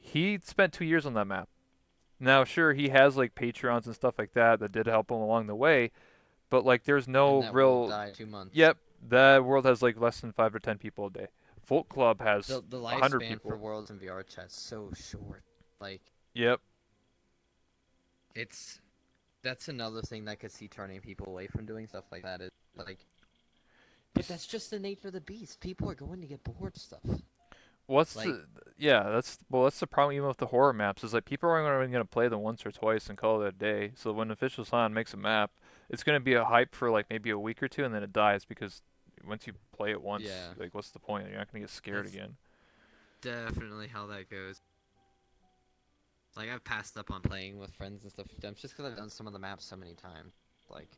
he spent 2 years on that map. Now, sure, he has like Patreons and stuff like that that did help him along the way, but like there's And no that world real. died 2 months. Yep, that world has like less than 5 or 10 people a day. Volt Club has The 100 lifespan for people. worlds in VR chat's so short. Like Yep. it's that's another thing that could see turning people away from doing stuff like that is like but that's just the nature of the beast. People are going to get bored of stuff. What's Like the yeah, that's the problem even with the horror maps is like people are only gonna play them once or twice and call it a day. So when Official Silent makes a map, it's gonna be a hype for like maybe a week or two and then it dies because once you play it once, yeah, like what's the point? You're not gonna get scared that's again. definitely how that goes. Like I've passed up on playing with friends and stuff just because I've done some of the maps so many times. Like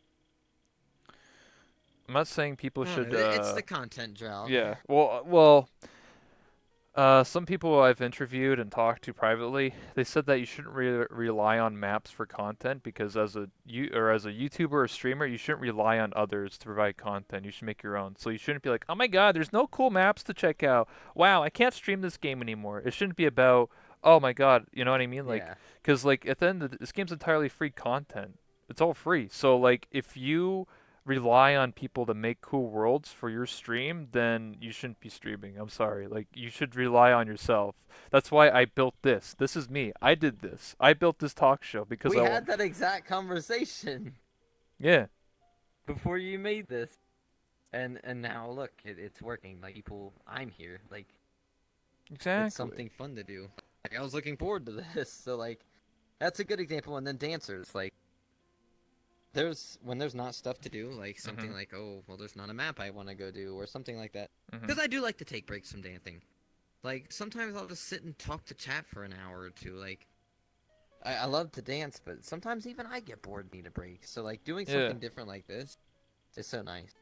I'm not saying people I don't should know, it's the content drought. yeah. Some people I've interviewed and talked to privately, they said that you shouldn't rely on maps for content because as a YouTuber or streamer, you shouldn't rely on others to provide content. You should make your own. So you shouldn't be like, "Oh my God, there's no cool maps to check out. Wow, I can't stream this game anymore." It shouldn't be about, "Oh my God," you know what I mean? Like, Yeah. because like at the end of this game's entirely free content. It's all free. So like if you rely on people to make cool worlds for your stream, then you shouldn't be streaming. I'm sorry. Like you should rely on yourself. That's why I built this. This is me. I did this. I built this talk show because We I want. had that exact conversation Yeah, before you made this. And now look, it's working. Like people I'm here. Like it's exactly. something fun to do. Like I was looking forward to this. So like that's a good example. And then dancers, like there's when there's not stuff to do, like something Mhm. like, oh, well, there's not a map I want to go do, or something like that. Mhm. Because I do like to take breaks from dancing. Like sometimes I'll just sit and talk to chat for an hour or two. Like I love to dance, but sometimes even I get bored, and need a break. So like doing Yeah. something different like this is so nice.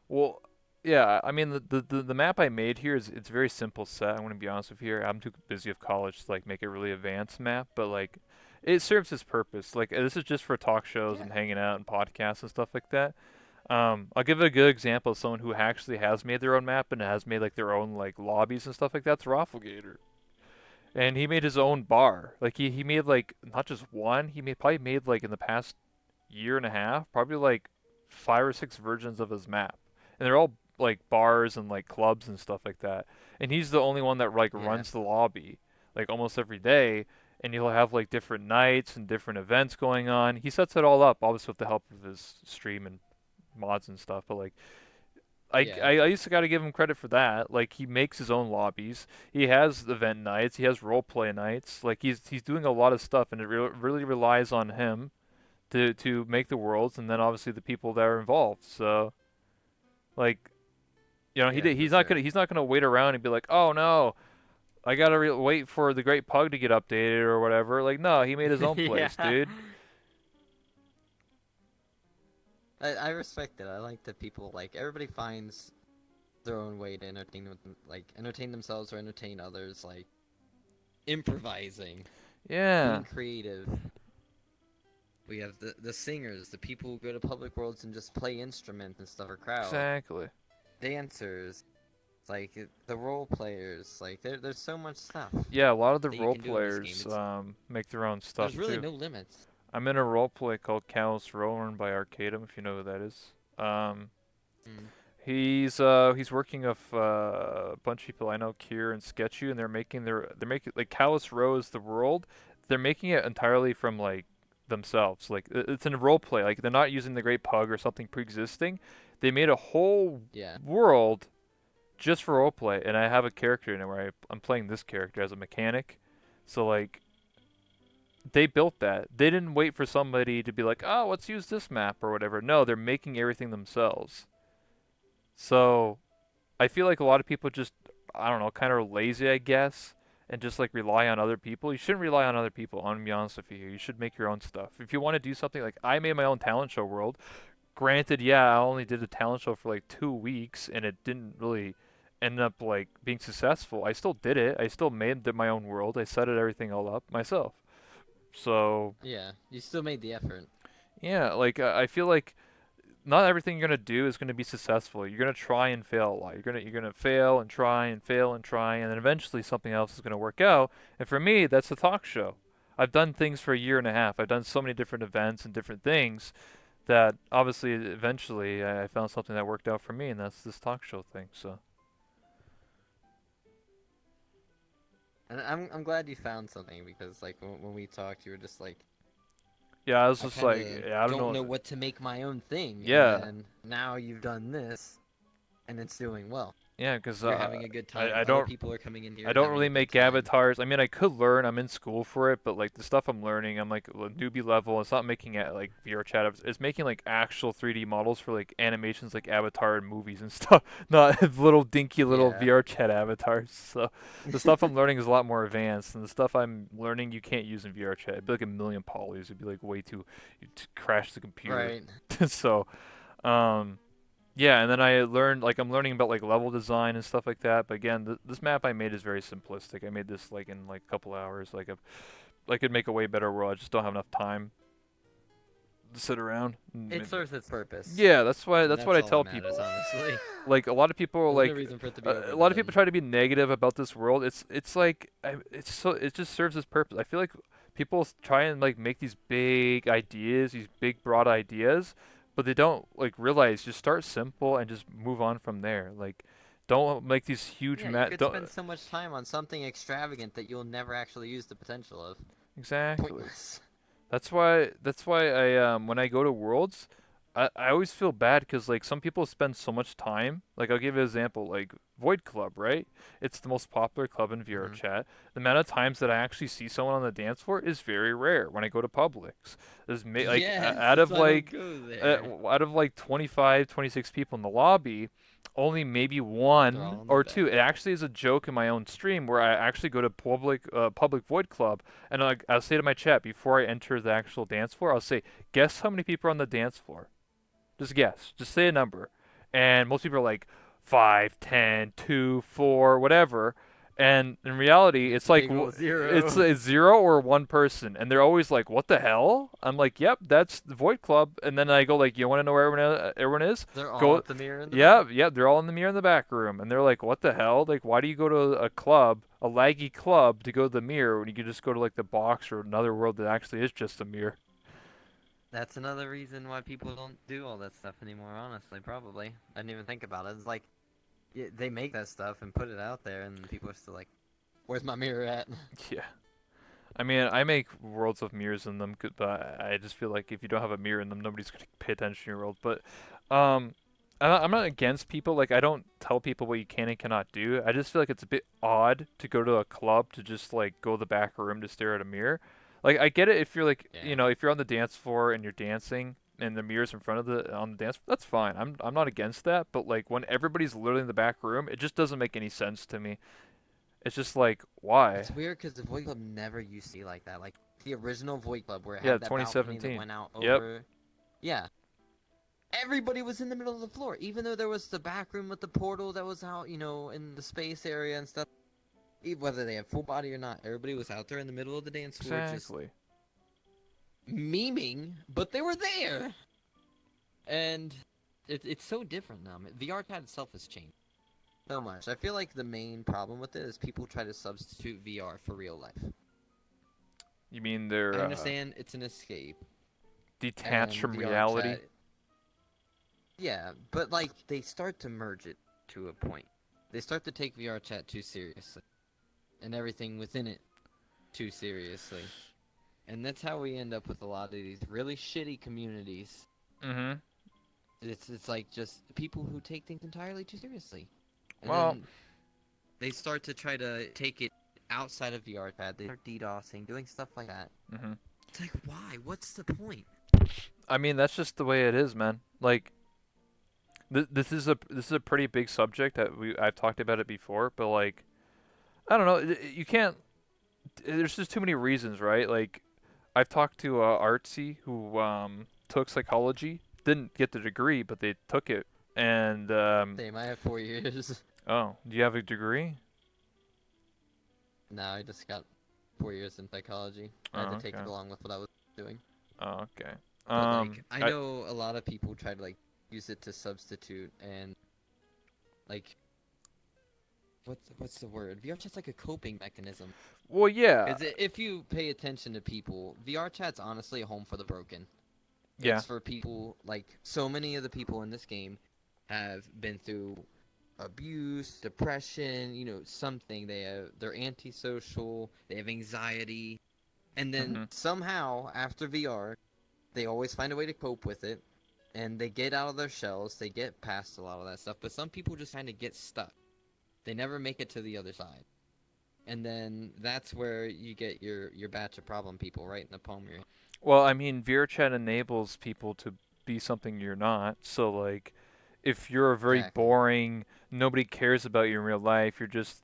Well, yeah. I mean, the map I made here is it's very simple set. I'm gonna be honest with you here. I'm too busy with college to like make a really advanced map, but like it serves its purpose. Like this is just for talk shows Yeah. and hanging out and podcasts and stuff like that. I'll give a good example of someone who actually has made their own map and has made like their own like lobbies and stuff like that. It's Rafflegator, and he made his own bar. Like he made like not just one. Probably made like in the past year and a half, probably like 5 or 6 versions of his map, and they're all like bars and like clubs and stuff like that. And he's the only one that like Yeah. runs the lobby like almost every day. And he'll have like different nights and different events going on. He sets it all up, obviously with the help of his stream and mods and stuff. But like Yeah. I used to gotta give him credit for that. Like he makes his own lobbies. He has event nights. He has role play nights. Like he's doing a lot of stuff, and it really relies on him to make the worlds, and then obviously the people that are involved. So like Yeah, for he's sure. not gonna wait around and be like, oh no, I gotta wait for the Great Pug to get updated or whatever. Like no, he made his own Yeah. place, dude. I respect it. I like that people like everybody finds their own way to like entertain themselves or entertain others, like improvising, Yeah, being creative. We have the singers, the people who go to public worlds and just play instruments and stuff for crowd, exactly. dancers, like the role players. Like there's so much stuff Yeah, a lot of the that you role can do in this game. players It's make their own there's stuff really too. no limits. I'm in a role play called Callous Rowan by Arcadum, if you know who that is. Um, Mm. He's working with a bunch of people I know, Kier and Sketchy, and they're making like Callus Row is the world. They're making it entirely from like themselves. Like it's in a role play. Like they're not using the Great Pug or something pre-existing. They made a whole Yeah. world just for role play, and I have a character in it where I'm playing this character as a mechanic. So like they built that. They didn't wait for somebody to be like, oh, let's use this map or whatever. No, they're making everything themselves. So I feel like a lot of people just, I don't know, kind of lazy, I guess, and just like rely on other people. You shouldn't rely on other people. I'm gonna be honest with you here. You should make your own stuff. If you want to do something like I made my own talent show world. Granted, yeah, I only did a talent show for like 2 weeks, and it didn't really end up like being successful. I still did it. I still made my own world. I set it everything all up myself. So Yeah. You still made the effort. yeah, like I feel like not everything you're gonna do is gonna be successful. You're gonna try and fail a lot. You're gonna fail and try and fail and try, and then eventually something else is gonna work out. And for me, that's the talk show. I've done things for a year and a half. I've done so many different events and different things that obviously eventually I found something that worked out for me, and that's this talk show thing. So And I'm glad you found something because like when we talked, you were just like, yeah, I was I just kind like, of yeah, I don't don't know. know what to make my own thing, and Yeah, then now you've done this, and it's doing well. yeah, because You're having a good I, time. I Other don't people are coming in I here don't having really a good make time. avatars. I mean, I could learn. I'm in school for it, but like the stuff I'm learning, I'm like newbie level. It's not making it like VR chat. It's making like actual 3D models for like animations, like Avatar and movies and stuff. Not little dinky little Yeah. VR chat avatars. So the stuff I'm learning is a lot more advanced, and the stuff I'm learning you can't use in VR chat. It'd be like a million polys. It'd be like way too, you'd crash the computer. Right. So um, yeah, and then I learned like I'm learning about like level design and stuff like that. But again, this map I made is very simplistic. I made this like in like a couple hours. I could make a way better world. I just don't have enough time to sit around. It serves its purpose, Yeah, and that's what that's I all that tell matters, people. honestly. Like a lot of people are There's no like reason for it to be a lot of people overdone. try to be negative about this world. It's like it's so it just serves its purpose. I feel like people try and like make these big ideas, these big broad ideas, but they don't like realize just start simple and just move on from there. Like don't make these huge Yeah, you could don't spend so much time on something extravagant that you'll never actually use the potential of. exactly. Pointless. That's why I when I go to Worlds, I always feel bad because like some people spend so much time. Like I'll give you an example, like Void Club, right? It's the most popular club in VR Hmm. chat. The amount of times that I actually see someone on the dance floor is very rare when I go to Publix. Like Yes, that's why I don't go there. out of like 25, 26 people in the lobby, only maybe They're one all in the or back. two. It actually is a joke in my own stream where I actually go to public Void Club and like I'll say to my chat before I enter the actual dance floor, I'll say, guess how many people are on the dance floor? Just guess. Just say a number. And most people are like 5, 10, 2, 4, whatever. And in reality, it's like Big ol' it's zero. it's zero or one person, and they're always like, "What the hell?" I'm like, "Yep, that's the Void Club." And then I go like, "You want to know where everyone is?" They're all Go, at the mirror in the back. yeah, yeah, they're all in the mirror in the back room, and they're like, "What the hell? Like, why do you go to a club, a laggy club, to go to the mirror when you can just go to like the box or another world that actually is just a mirror?" That's another reason why people don't do all that stuff anymore, honestly, probably. I didn't even think about it. It's like, they make that stuff and put it out there, and people are still like, where's my mirror at? Yeah. I mean, I make worlds with mirrors in them, but I just feel like if you don't have a mirror in them, nobody's gonna pay attention to your world. But um, I'm not against people. Like, I don't tell people what you can and cannot do. I just feel like it's a bit odd to go to a club to just like go to the back room to stare at a mirror. Like, I get it if you're like, Yeah. if you're on the dance floor and you're dancing and the mirror's in front of the on the dance, that's fine. I'm not against that. But like when everybody's literally in the back room, it just doesn't make any sense to me. It's just like, why? It's weird because the Void Club never used to be like that. Like, the original Void Club where it Yeah, had that balcony that 2017. went out Yep. over. Yeah. Everybody was in the middle of the floor, even though there was the back room with the portal that was out, in the space area and stuff. Whether they had full body or not, everybody was out there in the middle of the dance floor just Exactly. memeing, but they were there. And it's so different now. The art pad itself has changed so much. I feel like the main problem with it is people try to substitute VR for real life. You mean I they're understand it's an escape, detached and from VR reality? chat. Yeah, but like they start to merge it to a point. They start to take VR chat too seriously and everything within it too seriously. And that's how we end up with a lot of these really shitty communities. Mhm. It's like just people who take things entirely too seriously. And Well, then they start to try to take it outside of VR chat. They start DDoSing, doing stuff like that. mhm. It's like, why? What's the point? I mean, that's just the way it is, man. Like this is a pretty big subject that I've talked about it before, but like I don't know, you can't there's just too many reasons, right? Like I've talked to Artsy who took psychology, didn't get the degree, but they took it. And Same, I have 4 years. oh, do you have a degree? No, I just got 4 years in psychology. I had to Oh, take okay. it along with what I was doing. Oh, okay. But like, I I know a lot of people try to like use it to substitute and like what's the word? VR chat's like a coping mechanism. well, yeah, Because if you pay attention to people, VR chat's honestly a home for the broken. yeah. It's for people like so many of the people in this game have been through abuse, depression, something. They're antisocial, they have anxiety, and then Mhm. somehow after VR, they always find a way to cope with it, and they get out of their shells, they get past a lot of that stuff. But some people just kind of get stuck. They never make it to the other side. And then that's where you get your batch of problem people right in the palm of your hand. Well, I mean, VRChat enables people to be something you're not. So, like, if you're a very Exactly. boring, nobody cares about you in real life, you're just,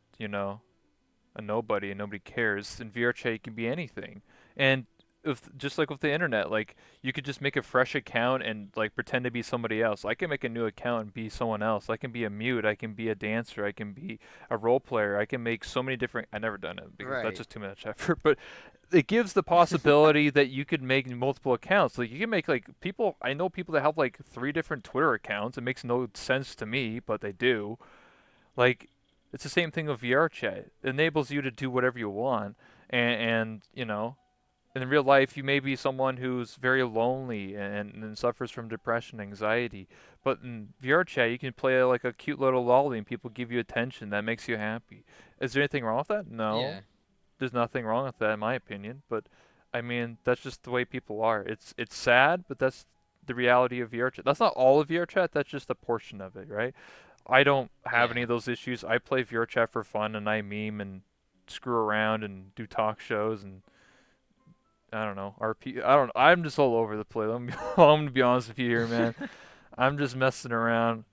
a nobody and nobody cares, in VRChat you can be anything. And if, just like with the internet, like, you could just make a fresh account and, like, pretend to be somebody else. I can make a new account and be someone else. I can be a mute, I can be a dancer, I can be a role player, I can make so many different. I never done it because that's Right. just too much effort, but it gives the possibility that you could make multiple accounts. Like you can make like people. I know people that have like three different Twitter accounts. It makes no sense to me, but they do. Like it's the same thing with VR chat. It enables you to do whatever you want, and in real life you may be someone who's very lonely and suffers from depression, anxiety. But in VR chat you can play like a cute little lolly and people give you attention. That makes you happy. Is there anything wrong with that? No, Yeah. there's nothing wrong with that in my opinion, but I mean that's just the way people are. It's sad, but that's the reality of VRChat. That's not all of VRChat. That's just a portion of it, right? I don't have any Yeah. of those issues. I play VRChat for fun and I meme and screw around and do talk shows and I don't know RP. I don't. I'm just all over the place. I'm gonna be honest with you here, man. I'm just messing around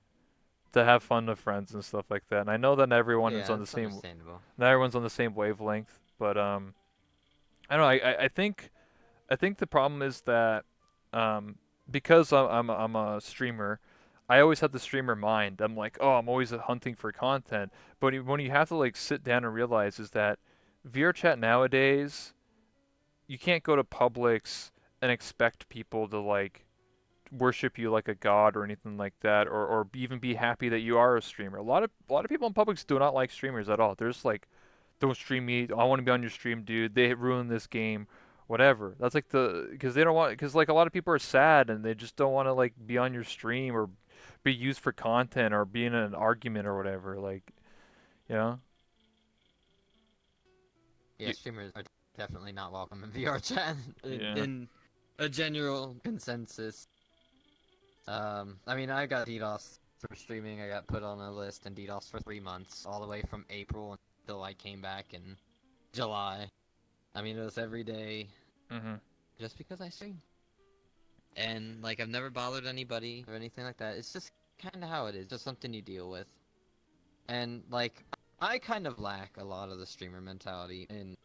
to have fun with friends and stuff like that. And I know that everyone is Yeah, on the it's same, understandable. not everyone's on the same wavelength, but I don't know. I think the problem is that um, because I'm a streamer, I always have the streamer mind. I'm like, oh, I'm always hunting for content. But when you have to like sit down and realize is that VRChat nowadays, you can't go to Publix and expect people to like worship you like a god or anything like that, or even be happy that you are a streamer. A lot of people in Publix do not like streamers at all. They're just like, don't stream me. I want to be on your stream, dude. They ruined this game, whatever. That's like because they don't want because like a lot of people are sad and they just don't want to like be on your stream or be used for content or be in an argument or whatever. Like, you know, Yeah, Y- streamers are definitely not welcome in VR chat yeah. in a general consensus. I mean, I got DDoS for streaming. I got put on a list and DDoS for 3 months, all the way from April until I came back in July. I mean, it was every day Mhm. just because I stream. And like, I've never bothered anybody or anything like that. It's just kind of how it is, just something you deal with. And like, I kind of lack a lot of the streamer mentality, and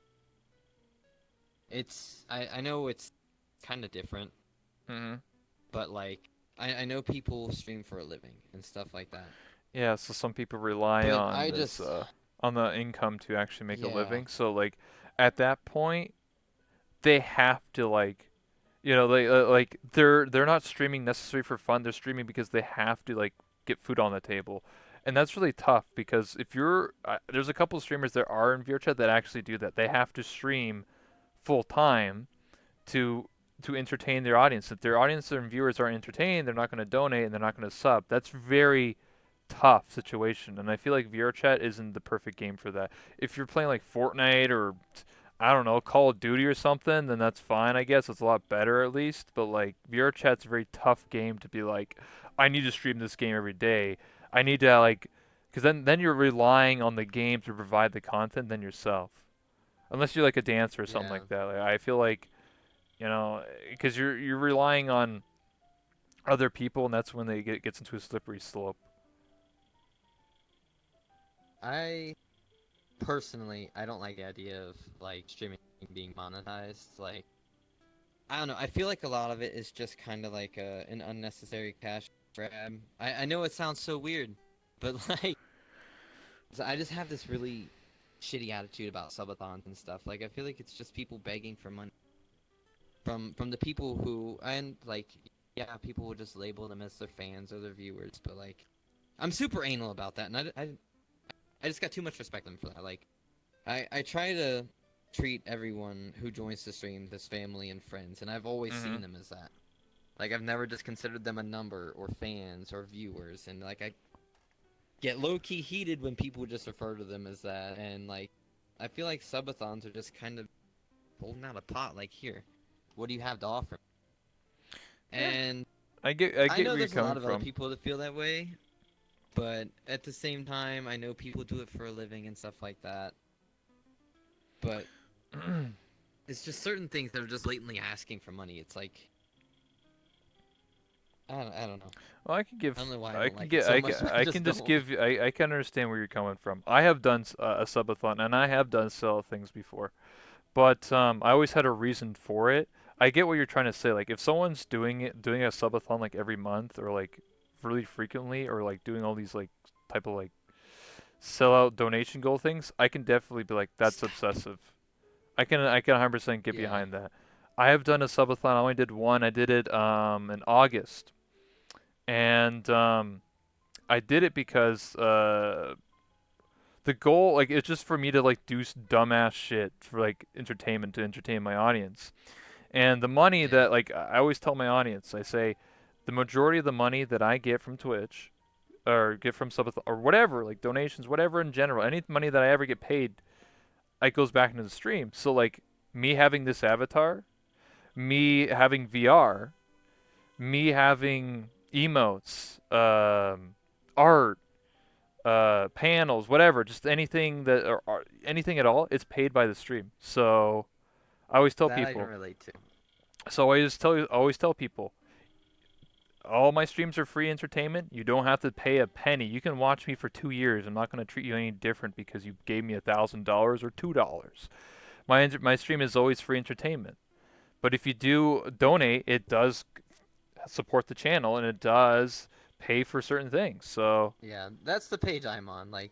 I know it's kind of different, Mhm. but like, I know people stream for a living and stuff like that. Yeah. So some people rely But on I this just, on the income to actually make a yeah, living. So like at that point, they have to like like they're not streaming necessarily for fun. They're streaming because they have to like get food on the table, and that's really tough because if you're there's a couple of streamers that are in VRChat that actually do that. They have to stream full time to to entertain their audience. If their audience and viewers aren't entertained, they're not going to donate and they're not going to sub. That's very tough situation, and I feel like VR chat isn't the perfect game for that. If you're playing like Fortnite or I don't know, Call of Duty or something, then that's fine, I guess. It's a lot better at least, but like VR chat's a very tough game to be like I need to stream this game every day. I need to like cuz then you're relying on the game to provide the content than yourself. Unless you're like a dancer or something Yeah. like that. Like, I feel like, cuz you're relying on other people and that's when they gets into a slippery slope. I personally, I don't like the idea of like streaming being monetized. Like, I don't know. I feel like a lot of it is just kind of like an unnecessary cash grab. I know it sounds so weird, but like, I just have this really shitty attitude about subathons and stuff. Like, I feel like it's just people begging for money from the people who, and like, yeah, people will just label them as their fans or their viewers, but like, I'm super anal about that, and I just got too much respect for that. Like, I try to treat everyone who joins the stream as family and friends, and I've always seen Mhm. them as that. Like, I've never just considered them a number or fans or viewers, and like I get low key heated when people just refer to them as that, and like I feel like subathons are just kind of holding out a pot. Like, here, what do you have to offer? Yeah. And I I get know where you're there's a coming lot of other from. people that feel that way, but at the same time, I know people do it for a living and stuff like that. But it's just certain things that are just blatantly asking for money. It's like I don't know. Well, I can I don't give, know why I I don't can like it get, so much, but I I just can just don't. give, I can understand where you're coming from. I have done a subathon, and I have done sell things before, but I always had a reason for it. I get what you're trying to say. Like, if someone's doing a subathon like every month, or like really frequently, or like doing all these like type of like sell out donation goal things, I can definitely be like, that's Stop. obsessive. I can 100% get Yeah, behind that. I have done a subathon. I only did one. I did it in August, and I did it because the goal, like, it's just for me to like do dumbass shit for like entertainment to entertain my audience. And the money yeah, that like I always tell my audience, I say, the majority of the money that I get from Twitch or get from sub or whatever, like donations, whatever in general, any money that I ever get paid, it goes back into the stream. So like me having this avatar, me having VR, me having emotes, art, panels, whatever, just anything that or anything at all, it's paid by the stream. So I always tell that I can people. relate to. So always tell people, all my streams are free entertainment. You don't have to pay a penny. You can watch me for 2 years. I'm not going to treat you any different because you gave me $1,000 or $2. My stream is always free entertainment. But if you do donate, it does support the channel and it does pay for certain things. So Yeah, that's the page I'm on. Like,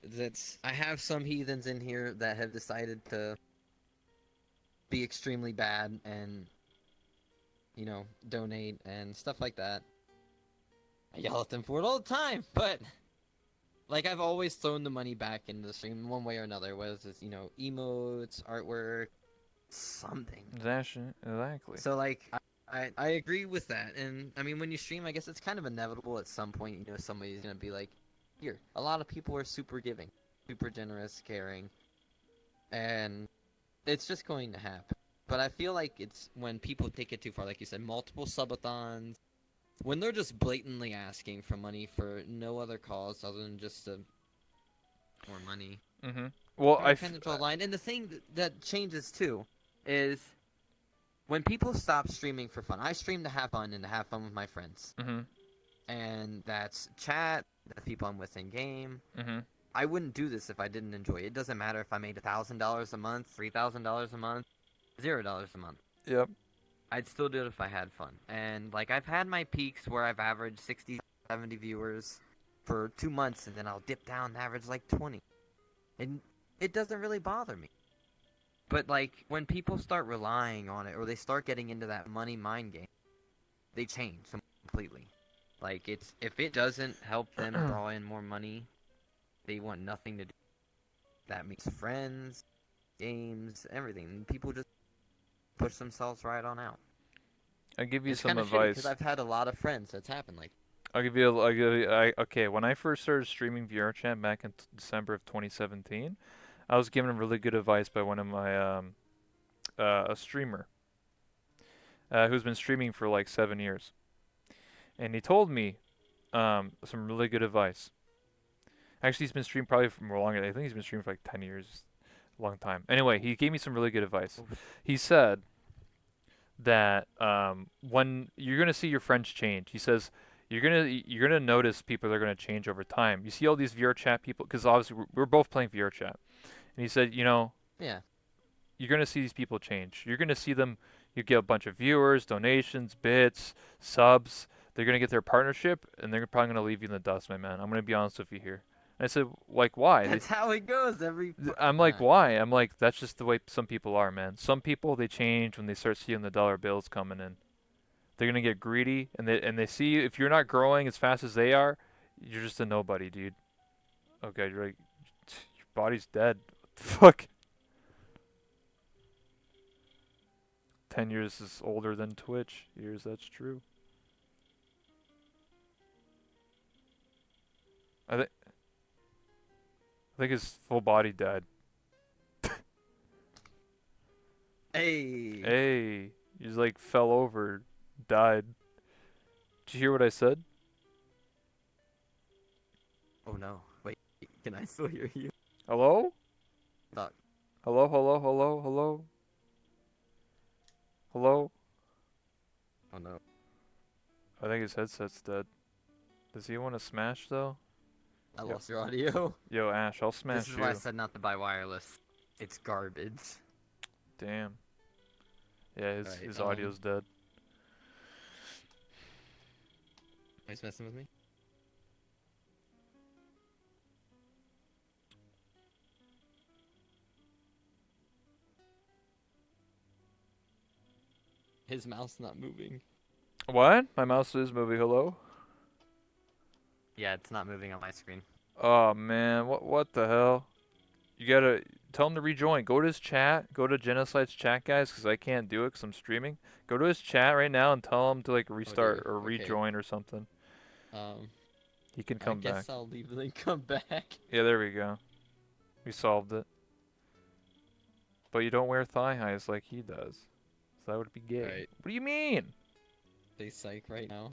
that's I have some heathens in here that have decided to be extremely bad and donate and stuff like that. I yell at them for it all the time, but like I've always thrown the money back into the stream one way or another, whether it's emotes, artwork, something. exactly. So like I agree with that, and I mean when you stream, I guess it's kind of inevitable at some point. Somebody's gonna be like, here. A lot of people are super giving, super generous, caring, and it's just going to happen. But I feel like it's when people take it too far, like you said, multiple subathons, when they're just blatantly asking for money for no other cause other than just more money. Mhm. Well, I kind of draw a line. And the thing that changes too is when people stop streaming for fun. I stream to have fun and to have fun with my friends, mhm. and that's chat, that's people I'm with in game. Mhm. I wouldn't do this if I didn't enjoy it. It doesn't matter if I made $1,000 a month, $3,000 a month, $0 a month. Yep. I'd still do it if I had fun. And like I've had my peaks where I've averaged 60, 70 viewers for 2 months, and then I'll dip down and average like 20. And it doesn't really bother me. But like when people start relying on it or they start getting into that money mind game, they change completely. Like it's if it doesn't help them draw in more money, they want nothing to do. That means friends, games, everything. People just push themselves right on out. I'll give you It's some kind of shitty because advice. I've had a lot of friends that's happened. Like, Okay, when I first started streaming VRChat back in December of 2017, I was given really good advice by one of my a streamer who's been streaming for like 7 years, and he told me some really good advice. Actually, he's been streaming probably for more longer. I think he's been streaming for like 10 years, a long time. Anyway, he gave me some really good advice. He said that when you're gonna see your friends change, he says you're gonna notice people that are gonna change over time. You see all these VR chat people because obviously we're both playing VR chat, and he said, yeah, you're gonna see these people change. You're gonna see them. You get a bunch of viewers, donations, bits, subs. They're gonna get their partnership, and they're probably gonna leave you in the dust, my man. I'm gonna be honest with you here. And I said, like, why? that's how it goes every I'm fucking like, time. why? I'm like, that's just the way some people are, man. Some people they change when they start seeing the dollar bills coming in. They're gonna get greedy, and they see if you're not growing as fast as they are, you're just a nobody, dude. Okay, you're like, your body's dead. What the fuck? 10 years is older than Twitch years. That's true. I think his full body died. Hey. Hey, he's like fell over, died. Did you hear what I said? Oh no. Wait, can I still hear you? Hello? Fuck. Hello? Hello? Hello? Hello? Hello? Oh no. I think his headset's dead. Does he want to smash though? I Yo, lost your audio. yo, Ash, I'll This smash is why I you. said not to buy wireless. It's garbage. Damn. Yeah, his Alright, his audio's dead. are you messing with me? His mouse not moving. What? My mouse is moving. Hello? Yeah, it's not moving on my screen. Oh man, what the hell? You gotta tell him to rejoin. Go to his chat. Go to Genocide's chat, guys, because I can't do it because I'm streaming. Go to his chat right now and tell him to like Oh restart dear. or Okay. rejoin or something. Um, He can I come back. guess I'll leave and then come back. Yeah, there we go. We solved it. But you don't wear thigh highs like he does. So that would be gay. Alright. What do you mean? Stay psych right now.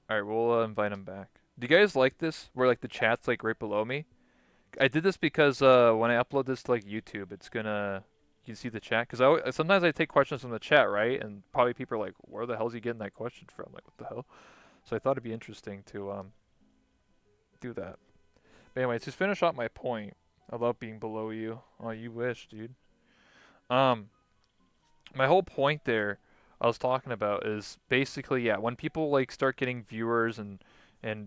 Alright, we'll invite him back. Do you guys like this? Where like the chat's like right below me? I did this because when I upload this to like YouTube, it's gonna you can see the chat because sometimes I take questions from the chat, right? And probably people are like, "Where the hell's he getting that question from?" Like, what the hell? So I thought it'd be interesting to do that. But anyways, to finish up my point about being below you. Oh, you wish, dude. Um, my whole point there I was talking about is basically yeah, when people like start getting viewers and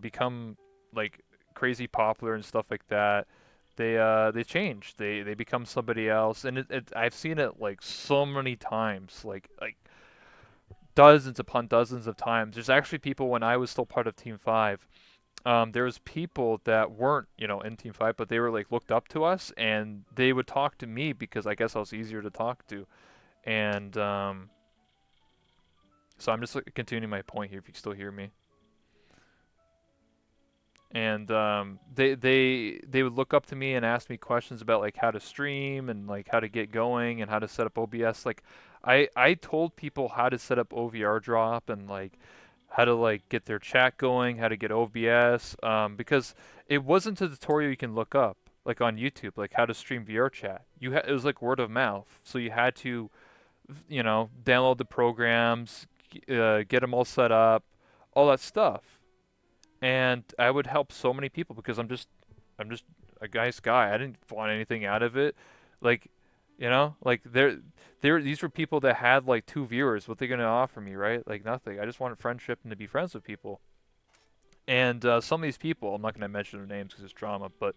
become like crazy popular and stuff like that, they change. They become somebody else, and I've seen it like so many times, like dozens upon dozens of times. There's actually people when I was still part of Team Five. There was people that weren't, in Team Five, but they were like looked up to us, and they would talk to me because I guess I was easier to talk to, and so I'm just like, continuing my point here. If you can still hear me, and they would look up to me and ask me questions about like how to stream and like how to get going and how to set up OBS. Like, I told people how to set up OVR drop and like how to like get their chat going, how to get OBS, because it wasn't a tutorial you can look up like on YouTube, like how to stream VR chat. It was like word of mouth, so you had to download the programs, get them all set up, all that stuff. And I would help so many people because I'm just a nice guy. I didn't want anything out of it. Like, like these were people that had like two viewers. What they gonna offer me, right? Like nothing. I just wanted friendship and to be friends with people. And some of these people, I'm not gonna mention their names because it's drama, but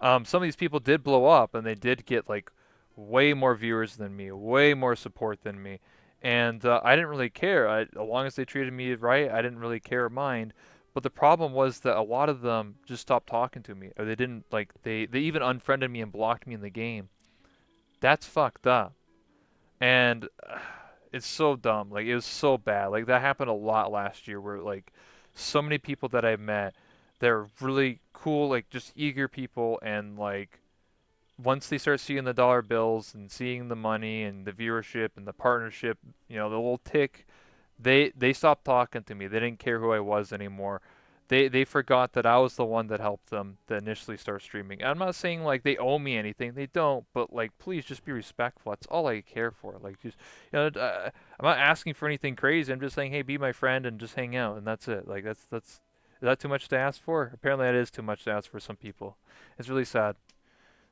some of these people did blow up and they did get like way more viewers than me, way more support than me. And I didn't really care. As long as they treated me right, I didn't really care or mind. But the problem was that a lot of them just stopped talking to me, or they didn't like they even unfriended me and blocked me in the game. That's fucked up. And it's so dumb. Like it was so bad. Like that happened a lot last year where like so many people that I met, they're really cool, like just eager people and like once they start seeing the dollar bills and seeing the money and the viewership and the partnership, the little tick, they stopped talking to me. They didn't care who I was anymore. They forgot that I was the one that helped them to initially start streaming. I'm not saying like they owe me anything. They don't, but like please just be respectful. That's all I care for. Like just I'm not asking for anything crazy. I'm just saying, hey, be my friend and just hang out, and that's it. Like that's is that too much to ask for? Apparently, that is too much to ask for some people. It's really sad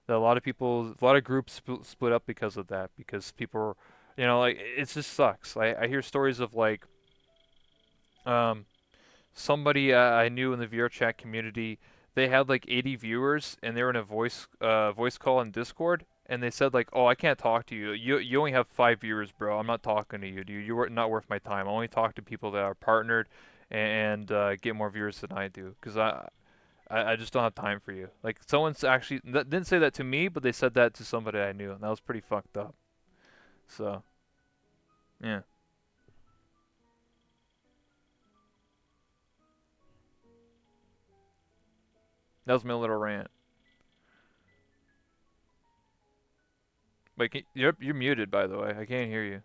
that a lot of groups split up because of that. Because people, like it just sucks. I hear stories of like um somebody I knew in the VR chat community, they had like 80 viewers and they were in a voice call in Discord and they said like, "Oh, I can't talk to you. You only have 5 viewers, bro. I'm not talking to you, dude. You're not worth my time. I only talk to people that are partnered and get more viewers than I do because I just don't have time for you." Like someone's actually that didn't say that to me, but they said that to somebody I knew, and that was pretty fucked up. So, yeah. That was my little rant. Wait, you're muted by the way. I can't hear you.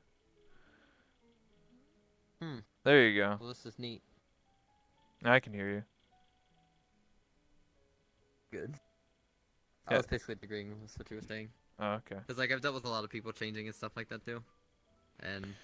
Hmm. There you go. Well, this is neat. I can hear you. Good. I Yeah. was basically agreeing with what you were saying. Oh, okay. Because, like, I've dealt with a lot of people changing and stuff like that, too. And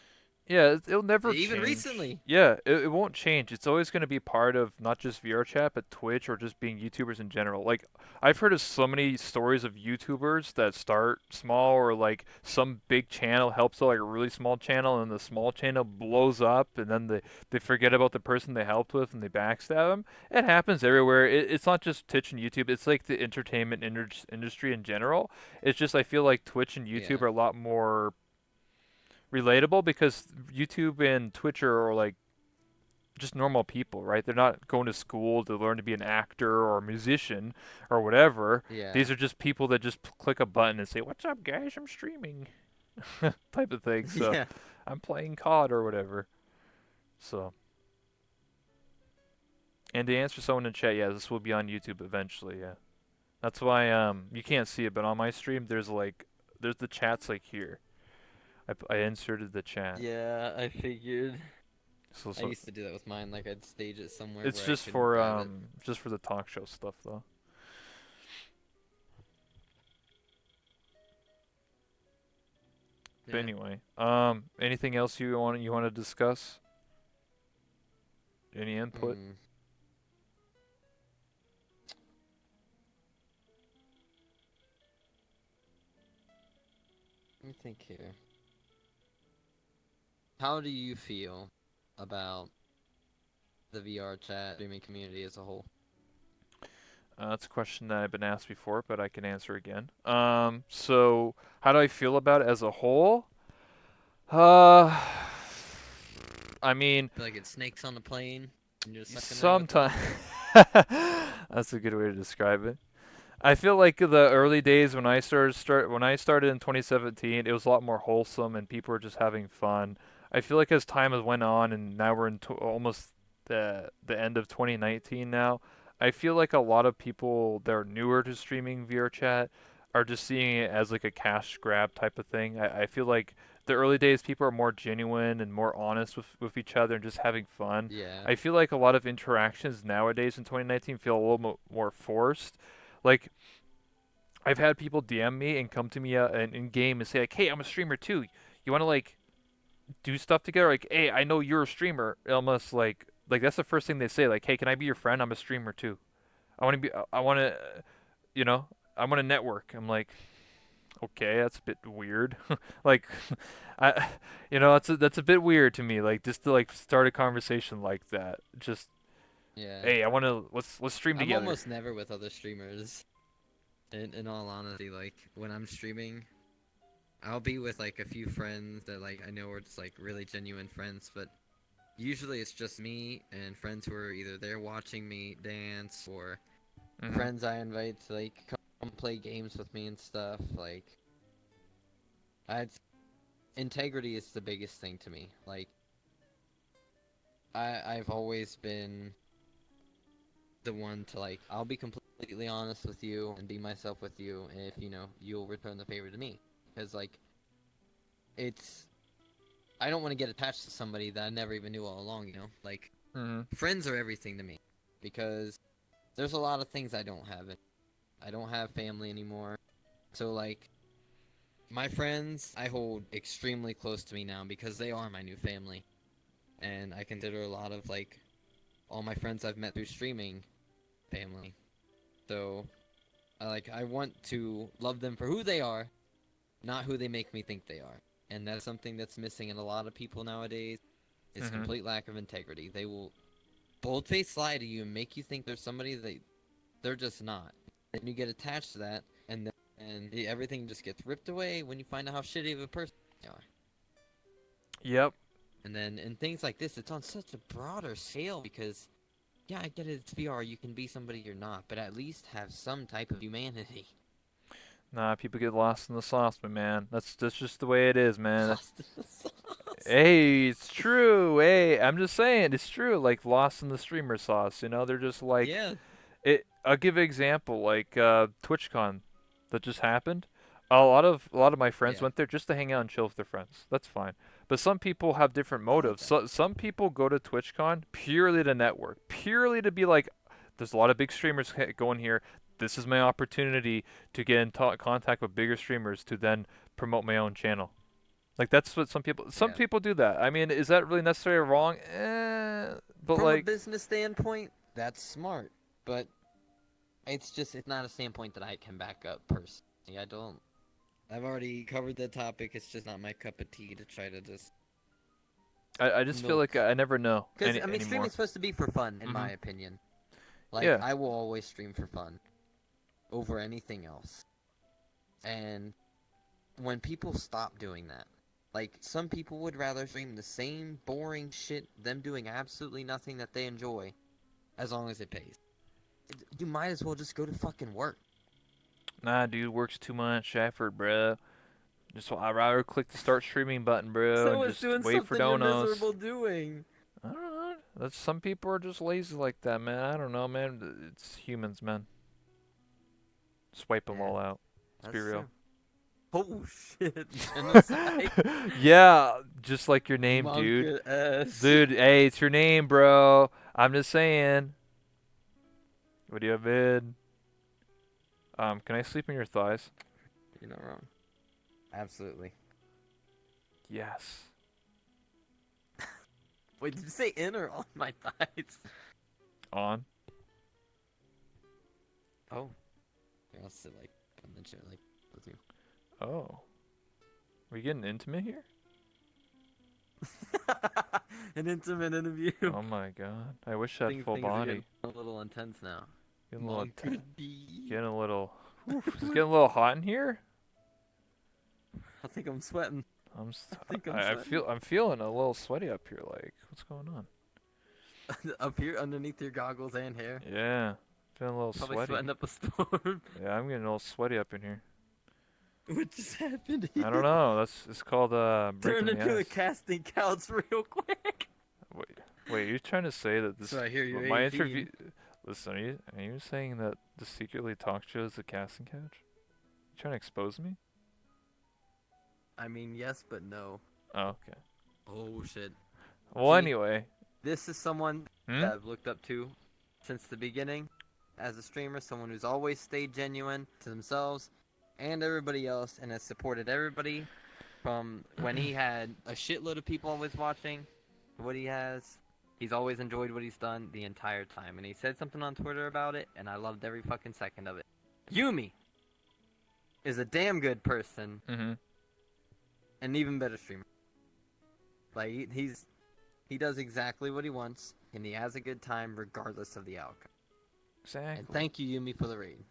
Yeah, it'll never even change. recently. Yeah, it won't change. It's always going to be part of not just VR chat, but Twitch or just being YouTubers in general. Like, I've heard of so many stories of YouTubers that start small or like some big channel helps out like a really small channel and the small channel blows up and then they forget about the person they helped with and they backstab them. It happens everywhere. It's not just Twitch and YouTube. It's like the entertainment industry in general. It's just I feel like Twitch and YouTube Yeah. are a lot more relatable because YouTube and Twitch are like just normal people, right? They're not going to school to learn to be an actor or a musician or whatever. Yeah. These are just people that just click a button and say, "What's up, guys? I'm streaming," type of thing. So Yeah. I'm playing COD or whatever. So, and to answer someone in chat, yeah, this will be on YouTube eventually. Yeah, that's why you can't see it, but on my stream there's the chats like here. I inserted the chat. Yeah, I figured. So I used to do that with mine. Like, I'd stage it somewhere it's where I couldn't grab it. just for the talk show stuff though. But Yeah. anyway, anything else you want to discuss? Any input? Hmm. Let me think here. How do you feel about the VR chat streaming community as a whole? That's a question that I've been asked before, but I can answer again. So how do I feel about it as a whole? Uh, I mean, Feel like it's snakes on the plane and you're sucking right up to sometimes them? that's a good way to describe it. I feel like the early days when when I started in 2017, it was a lot more wholesome and people were just having fun. I feel like as time has went on and now we're in almost the end of 2019 now, I feel like a lot of people that are newer to streaming VR chat are just seeing it as like a cash grab type of thing. I feel like the early days people are more genuine and more honest with each other and just having fun. Yeah. I feel like a lot of interactions nowadays in 2019 feel a little more forced. Like I've had people DM me and come to me in game and say like, "Hey, I'm a streamer too. You want to like do stuff together?" Like, "Hey, I know you're a streamer." Almost like that's the first thing they say. Like, "Hey, can I be your friend? I'm a streamer too. I want to be. I want to, you know, I want to network." I'm like, "Okay, that's a bit weird." Like, I, that's a bit weird to me. Like, just to like start a conversation like that. Just, Yeah. "Hey, I want to let's stream I'm together." almost never with other streamers. In all honesty, like when I'm streaming, I'll be with like a few friends that like I know are just like really genuine friends, but usually it's just me and friends who are either there watching me dance or Hmm. friends I invite to like come play games with me and stuff. Like I'd, integrity is the biggest thing to me. Like, I've always been the one to, like, I'll be completely honest with you and be myself with you if, you'll return the favor to me. Because, like, it's, I don't want to get attached to somebody that I never even knew all along, Like, Mm-hmm. friends are everything to me. Because there's a lot of things I don't have. I don't have family anymore. So, like, my friends I hold extremely close to me now because they are my new family. And I consider a lot of, like, all my friends I've met through streaming family. So, I want to love them for who they are, not who they make me think they are. And that's something that's missing in a lot of people nowadays. Is Mm-hmm. complete lack of integrity. They will boldface lie to you and make you think there's somebody that they're just not. Then you get attached to that, and everything just gets ripped away when you find out how shitty of a person they are. Yep. And then in things like this, it's on such a broader scale because, yeah, I get it, it's VR, you can be somebody you're not, but at least have some type of humanity. Nah, people get lost in the sauce, my man. That's just the way it is, man. Lost in the sauce. Hey, it's true. Hey, I'm just saying, it's true. Like lost in the streamer sauce, they're just like Yeah, it. I'll give an example, like TwitchCon that just happened. A lot of my friends yeah, went there just to hang out and chill with their friends. That's fine. But some people have different I like motives. that. Some people go to TwitchCon purely to network, purely to be like, there's a lot of big streamers going here. This is my opportunity to get in contact with bigger streamers to then promote my own channel. Like that's what some Yeah. people do that. I mean, is that really necessarily wrong? But From a like, business standpoint, that's smart, but it's not a standpoint that I can back up personally. I don't. I've already covered the topic. It's just not my cup of tea to try to just I just feel like milk. I never know Because I mean, anymore. streaming's supposed to be for fun, in Hmm. my opinion. Like, Yeah. I will always stream for fun over anything else. And when people stop doing that, like, some people would rather stream the same boring shit, them doing absolutely nothing that they enjoy, as long as it pays. You might as well just go to fucking work. Nah, dude, works too much effort, bro. I'd rather click the start streaming button, bro, and So it's just doing wait for something you're donos. miserable doing. I don't know. That's some people are just lazy like that, man. I don't know, man. It's humans, man. Swipe them Yeah, all out. Let's be that's real. true. Oh shit, genocide. Yeah, just like your name, dude. Monka S. Dude, hey, it's your name, bro. I'm just saying. What do you have in? Can I sleep in your thighs? You're not wrong. Absolutely. Yes. Wait, did you say in or on my thighs? On. Oh. Here, I'll sit like on the chair like with you. Oh. We getting intimate here? An intimate interview. Oh my god. I wish I had full Things are getting body. a little intense now. Getting a little, Monka D. getting a little. Oof, is it getting a little hot in here? I think I'm sweating. I think I'm I sweating. I'm feeling a little sweaty up here. Like, what's going on? Up here underneath your goggles and hair. Yeah, feeling a little Probably sweaty. sweating up a storm. Yeah, I'm getting a little sweaty up in here. What just happened I don't here? know. It's called Turn breaking the into a ice. casting couch real quick. Wait, you're trying to say that this So I hear you're my 18. interview? Listen, are you saying that the secretly talk show is a casting couch? You trying to expose me? I mean, yes, but no. Oh, okay. Oh shit. Well, See, anyway. this is someone Hmm. that I've looked up to since the beginning as a streamer, someone who's always stayed genuine to themselves and everybody else and has supported everybody from when he had a shitload of people always watching to what he has. He's always enjoyed what he's done the entire time. And he said something on Twitter about it, and I loved every fucking second of it. Yumi is a damn good person, Mhm. and an even better streamer. Like, he does exactly what he wants, and he has a good time regardless of the outcome. Exactly. And thank you, Yumi, for the raid.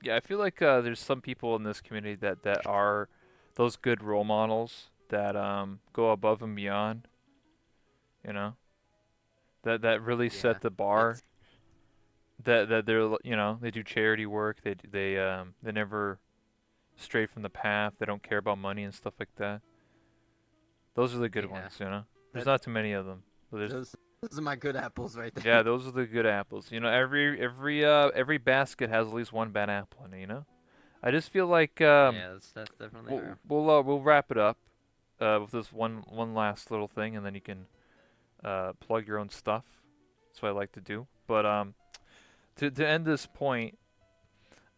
Yeah, I feel like there's some people in this community that are those good role models that go above and beyond. You know, that really Yeah, set the bar. that's That they're they do charity work. They never straight from the path. They don't care about money and stuff like that. Those are the good Yeah, ones, you know. There's that not too many of them. But there's those are my good apples right there. yeah, those are the good apples. You know, every basket has at least one bad apple in it. You know. I just feel like Yeah, that's definitely true. we'll wrap it up with this one last little thing, and then you can plug your own stuff. That's what I like to do. But to end this point,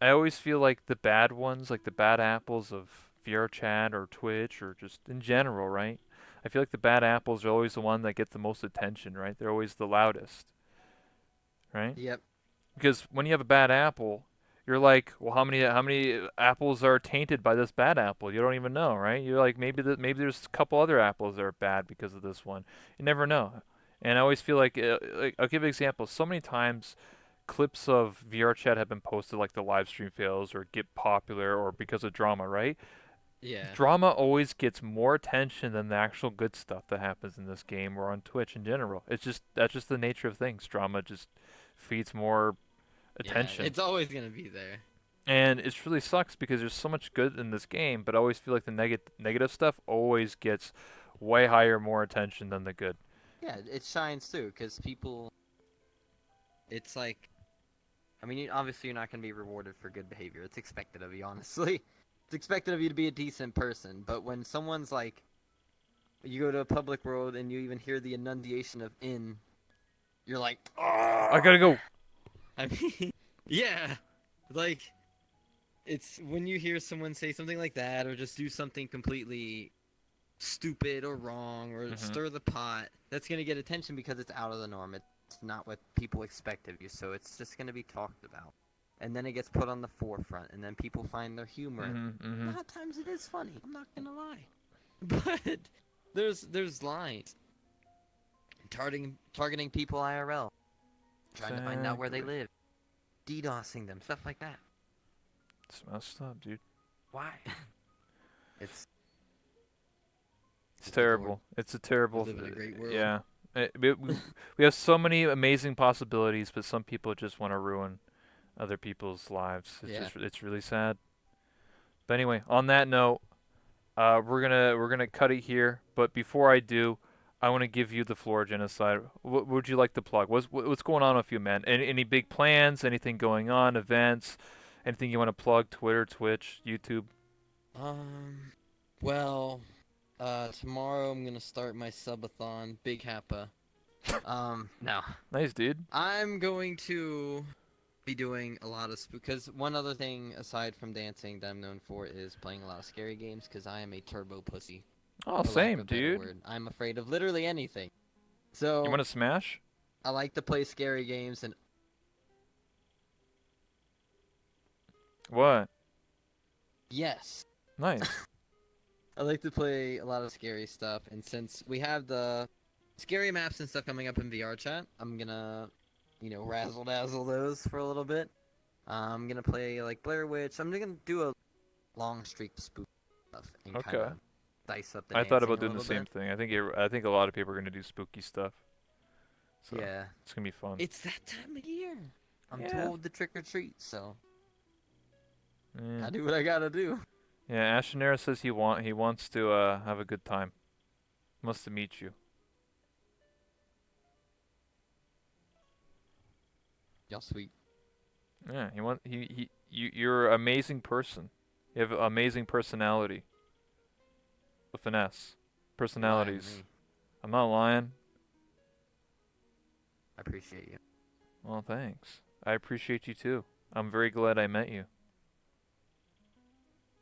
I always feel like the bad ones, like the bad apples of VR chat or Twitch or just in general, right? I feel like the bad apples are always the one that get the most attention, right? They're always the loudest, right? Yep. Because when you have a bad apple, you're like, well, how many apples are tainted by this bad apple? You don't even know, right? You're like, maybe there's a couple other apples that are bad because of this one. You never know. And I always feel like I'll give an example. So many times, clips of VR chat have been posted, like the live stream fails or get popular or because of drama, right? Yeah. Drama always gets more attention than the actual good stuff that happens in this game or on Twitch in general. That's just the nature of things. Drama just feeds more Yeah, attention. it's always gonna be there. And it really sucks because there's so much good in this game, but I always feel like the negative stuff always gets way higher, more attention than the good. Yeah, it shines too, because people. It's like, I mean, obviously you're not gonna be rewarded for good behavior. It's expected of you, honestly. It's expected of you to be a decent person. But when someone's like, you go to a public road and you even hear the enunciation of "in," you're like, I gotta go. I mean, yeah, like it's when you hear someone say something like that or just do something completely stupid or wrong or Hmm. stir the pot, that's gonna get attention because it's out of the norm. It's not what people expect of you, so it's just gonna be talked about. And then it gets put on the forefront, and then people find their humor. And Hmm. a Hmm. lot of times it is funny. I'm not gonna lie, but there's lines targeting people IRL, trying to find out where they Exactly. live, DDoSing them, stuff like that. It's messed up, dude. Why? It's It's good lord. terrible. It's a We terrible. live in a great world. Yeah. We have so many amazing possibilities, but some people just want to ruin other people's lives. Yeah. It's really sad. But anyway, on that note, we're gonna cut it here. But before I do, I want to give you the floor, Genocide. What would you like to plug? What's going on with you, man? Any big plans? Anything going on? Events? Anything you want to plug? Twitter, Twitch, YouTube? Um. Well, tomorrow I'm gonna start my subathon, Big Happa. No. Nice, dude. I'm going to be doing a lot of because one other thing aside from dancing that I'm known for is playing a lot of scary games because I am a turbo pussy, Oh, for lack of same, a better dude. word. I'm afraid of literally anything. You So want to smash? I like to play scary games and What? yes, Nice. I like to play a lot of scary stuff. And since we have the scary maps and stuff coming up in VR chat, I'm gonna, razzle dazzle those for a little bit. I'm gonna play like Blair Witch. I'm gonna do a long streak of spooky stuff and kind Okay. of dice up the I thought dancing about a doing the little same bit. thing. I think a lot of people are gonna do spooky stuff. So Yeah, it's gonna be fun. it's that time of year. I'm too Yeah. old to trick or treat, so Yeah. I do what I gotta do. Yeah. Ashenera says he wants to have a good time. Wants to meet you. Y'all sweet. Yeah. You're an amazing person. You have an amazing personality. With an S. Lying to Personalities. me. I'm not lying. I appreciate you. Well, thanks. I appreciate you too. I'm very glad I met you.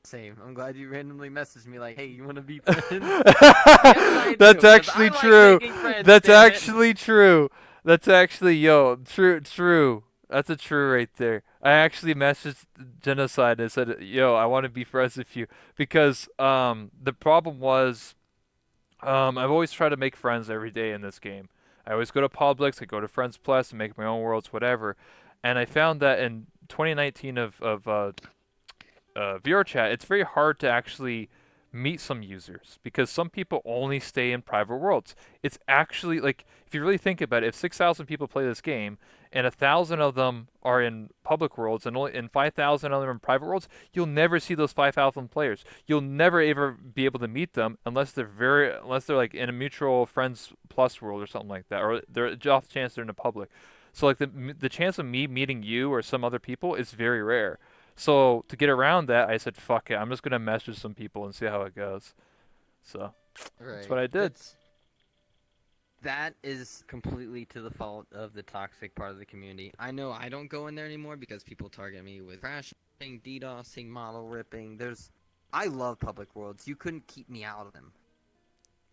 Same. I'm glad you randomly messaged me like, "Hey, you want to be friends?" Yes, I do. That's 'Cause I actually like true. making friends. That's Damn it. actually true. That's actually true. That's a true right there. I actually messaged Genocide and said, "Yo, I want to be friends with you," because the problem was I've always tried to make friends every day in this game. I always go to Publix, I go to Friends Plus, and make my own worlds, whatever. And I found that in 2019 of VR chat, it's very hard to actually meet some users because some people only stay in private worlds. It's actually like if you really think about it, if 6,000 people play this game and 1,000 of them are in public worlds and 5,000 of them are in private worlds, you'll never see those 5,000 players. You'll never ever be able to meet them unless they're like in a mutual friends plus world or something like that, or they're off chance they're in the public. So like the chance of me meeting you or some other people is very rare. So to get around that, I said, "Fuck it, I'm just gonna message some people and see how it goes." So that's what Right. I did. That is completely to the fault of the toxic part of the community. I know I don't go in there anymore because people target me with crashing, DDoSing, model ripping. I love public worlds. You couldn't keep me out of them.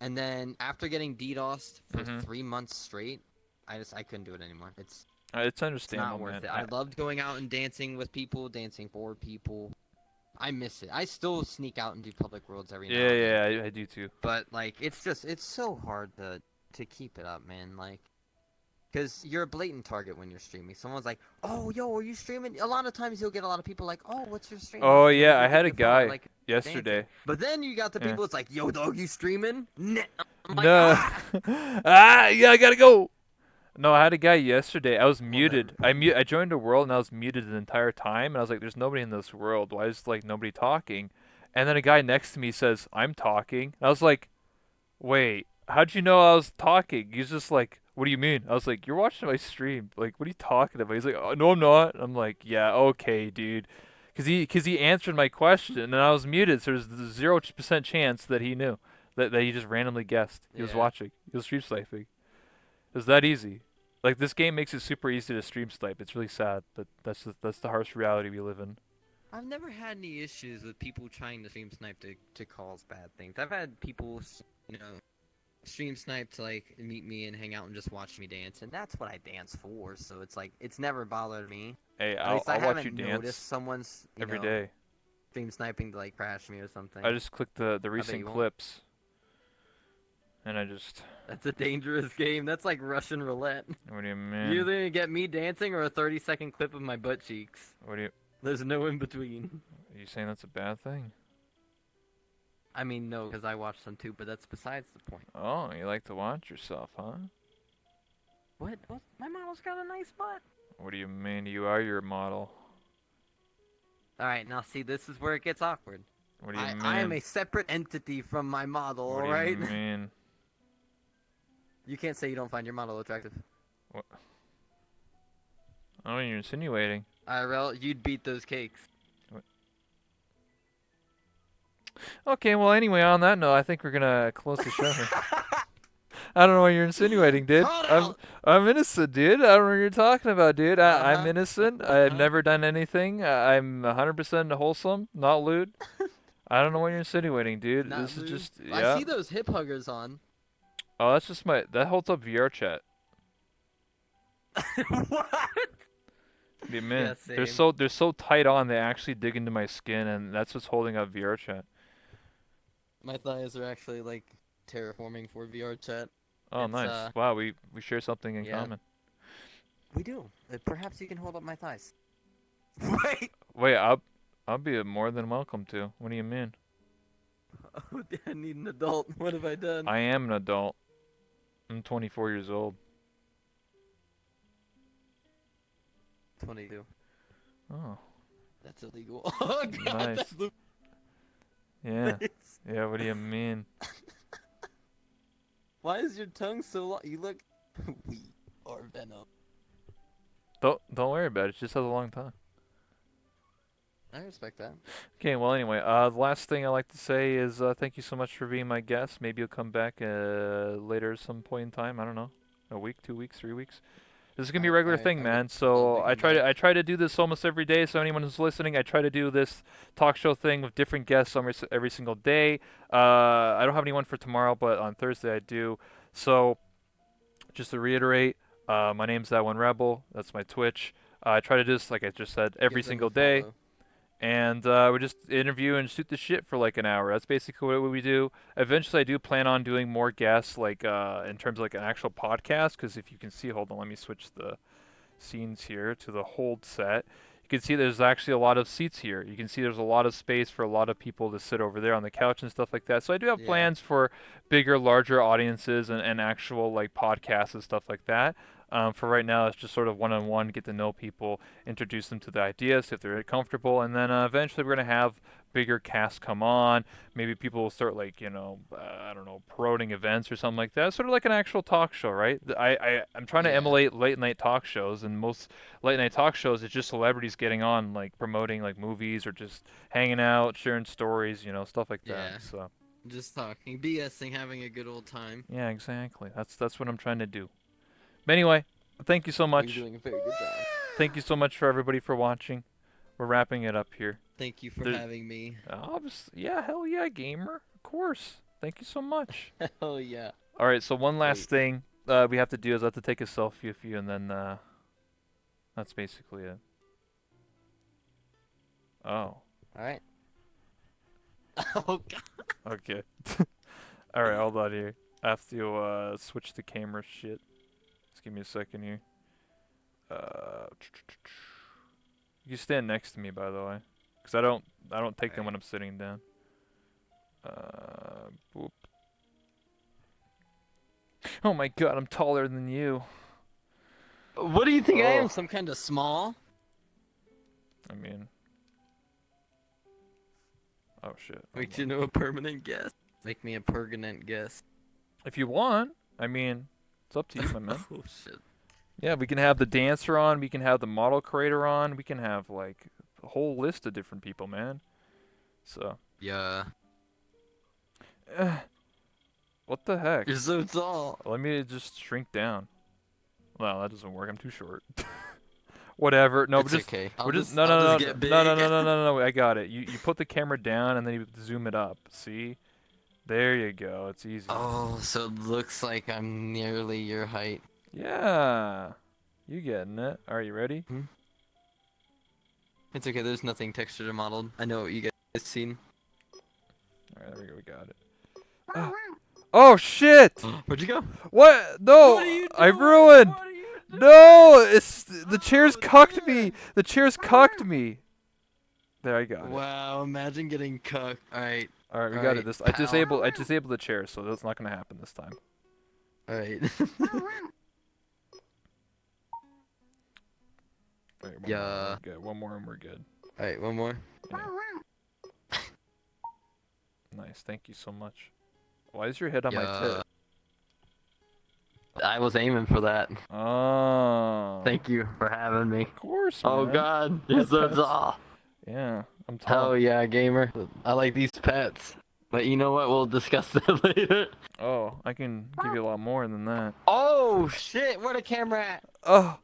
And then after getting DDoSed for Hmm 3 months straight, I couldn't do it anymore. It's It's not understandable, worth man. it. I loved going out and dancing with people, dancing for people. I miss it. I still sneak out and do public worlds every now Yeah, and then. yeah, I do too. But like it's so hard to keep it up, man. Like because you're a blatant target when you're streaming. Someone's like, "Oh, yo, are you streaming?" A lot of times you'll get a lot of people like, "Oh, what's your stream? Oh Can I yeah, go I get had a your phone? I guy like dancing." yesterday. But then you got the Yeah. people. It's like, "Yo, dog, you streaming?" Nah. I'm like, No. ah. Yeah, I gotta go. No, I had a guy yesterday. I was Well then, muted. I joined a world and I was muted the entire time. And I was like, "There's nobody in this world. Why is like nobody talking?" And then a guy next to me says, "I'm talking." And I was like, "Wait, how'd you know I was talking?" He's just like, "What do you mean?" I was like, "You're watching my stream. Like, what are you talking about?" He's like, "Oh, no, I'm not." I'm like, "Yeah, okay, dude." Cause he answered my question and I was muted, so there's 0% chance that he knew that he just randomly guessed. He was yeah. watching. He was stream sniping. It was that easy. Like this game makes it super easy to stream snipe. It's really sad, but that's the harsh reality we live in. I've never had any issues with people trying to stream snipe to cause bad things. I've had people, stream snipe to like meet me and hang out and just watch me dance, and that's what I dance for. So it's like it's never bothered me. Hey, At least I I'll watch you haven't noticed dance someone's every day. stream sniping to like crash me or something. I just click the I bet recent you won't. clips and I just. That's a dangerous game. That's like Russian roulette. What do you You're mean? either gonna get me dancing or a 30-second clip of my butt cheeks. What do you? There's no in between. Are you saying that's a bad thing? I mean, no, because I watched them too, but that's besides the point. Oh, you like to watch yourself, huh? What? What? My model's got a nice butt. What do you mean? You are your model. Alright, now see, this is where it gets awkward. What do you mean? I am a separate entity from my model, What do alright? you mean? You can't say you don't find your model attractive. What? Oh, you're insinuating. IRL, you'd beat those cakes. Okay, well, anyway, on that note, I think we're gonna close the show here. I don't know what you're insinuating, dude. Call it out! I'm innocent, dude. I don't know what you're talking about, dude. I'm Uh-huh. innocent. I've Uh-huh. never done anything. I'm 100% wholesome, not lewd. I don't know what you're insinuating, dude. Not This is lewd. just I yeah. see those hip huggers on. Oh, that's just that holds up VR chat. What? What do you mean? Yeah, They're same. so tight on. They actually dig into my skin, and that's what's holding up VR chat. My thighs are actually like terraforming for VR chat. Oh, It's nice. Wow, we share something in yeah. common. We do. Perhaps you can hold up my thighs. Wait. Wait, I'll be more than welcome to. What do you mean? Oh, I need an adult. What have I done? I am an adult. I'm 24 years old. 22. Oh, That's illegal. Oh god, nice. that's the Yeah. face. Yeah, what do you mean? Why is your tongue so long? You look weak or venom. Don't worry about it. It just has a long time. I respect that. Okay, well anyway, the last thing I like to say is thank you so much for being my guest. Maybe you'll come back later at some point in time. I don't know, a week, 2 weeks, 3 weeks. This is gonna be a regular thing, I man. would love So to come back. I try to do this almost every day. So anyone who's listening, I try to do this talk show thing with different guests every single day. I don't have anyone for tomorrow, but on Thursday I do. So just to reiterate, my name's That One Rebel. That's my Twitch. I try to do this, like I just said, every Give them a single day. follow. And we just interview and shoot the shit for like an hour. That's basically what we do. Eventually, I do plan on doing more guests, like in terms of like an actual podcast. Because if you can see, hold on, let me switch the scenes here to the hold set. You can see there's actually a lot of seats here. You can see there's a lot of space for a lot of people to sit over there on the couch and stuff like that. So I do have Yeah. plans for bigger, larger audiences and actual like podcasts and stuff like that. For right now, it's just sort of one-on-one, get to know people, introduce them to the ideas, see if they're comfortable, and then eventually we're gonna have bigger casts come on. Maybe people will start like I don't know, promoting events or something like that. Sort of like an actual talk show, right? I'm trying to Yeah. emulate late night talk shows, and most late night talk shows it's just celebrities getting on like promoting like movies or just hanging out, sharing stories, stuff like that. Yeah. So Just talking, BSing, having a good old time. yeah, exactly. That's what I'm trying to do. But anyway, thank you so You're much. doing a very good job. Thank you so much for everybody for watching. We're wrapping it up here. Thank you for There, having me. yeah, hell yeah, gamer. Of course. Thank you so much. Oh yeah. All right, so one last Wait. thing we have to do is I have to take a selfie with you, and then that's basically it. Oh, All right. Oh god. okay. All right, hold on here. I have to switch the camera shit. Just give me a second here. You stand next to me, by the way, because I don't take them when I'm sitting down. Boop. Oh my god, I'm taller than you. What do you think I Oh. am? Some kind of small? I mean, oh shit. Make Hold you on. know a permanent guest. Make me a permanent guest. If you want, I mean, it's up to you, my man. Oh shit. Yeah, we can have the dancer on. We can have the model creator on. We can have like a whole list of different people, man. So, Yeah. what the heck? You're so tall. Let me just shrink down. Well, that doesn't work. I'm too short. Whatever. No, It's just okay. we're just no no no I'll no just get no no big. no no no no. I got it. You put the camera down and then you zoom it up. See? There you go. It's easy. Oh, so it looks like I'm nearly your height. Yeah. You getting it? Are you ready? It's okay. There's nothing textured or modeled. I know what you guys seen. All right, there we go. We got it. Oh shit! Where'd you go? What? No, What are you I doing? ruined. What are you doing? No, it's the chairs Oh, cucked me. man. The chairs cucked me. There, I got it. Wow, imagine getting cucked. Alright, All right, we got it. Alright, This pal. I disabled the chair, so that's not gonna happen this time. alright. Wait, one more, Yeah. we're good. One more and we're good. Alright, one more. Yeah. Nice. Thank you so much. Why is your head on my Yeah. tit? I was aiming for that. Oh. Thank you for having me. Of course, Oh man. god, you're so Pets. tall. Yeah, I'm Hell tall. yeah, gamer. I like these pets. But you know what? We'll discuss that later. Oh, I can give you a lot more than that. Oh shit, where the camera at? Oh,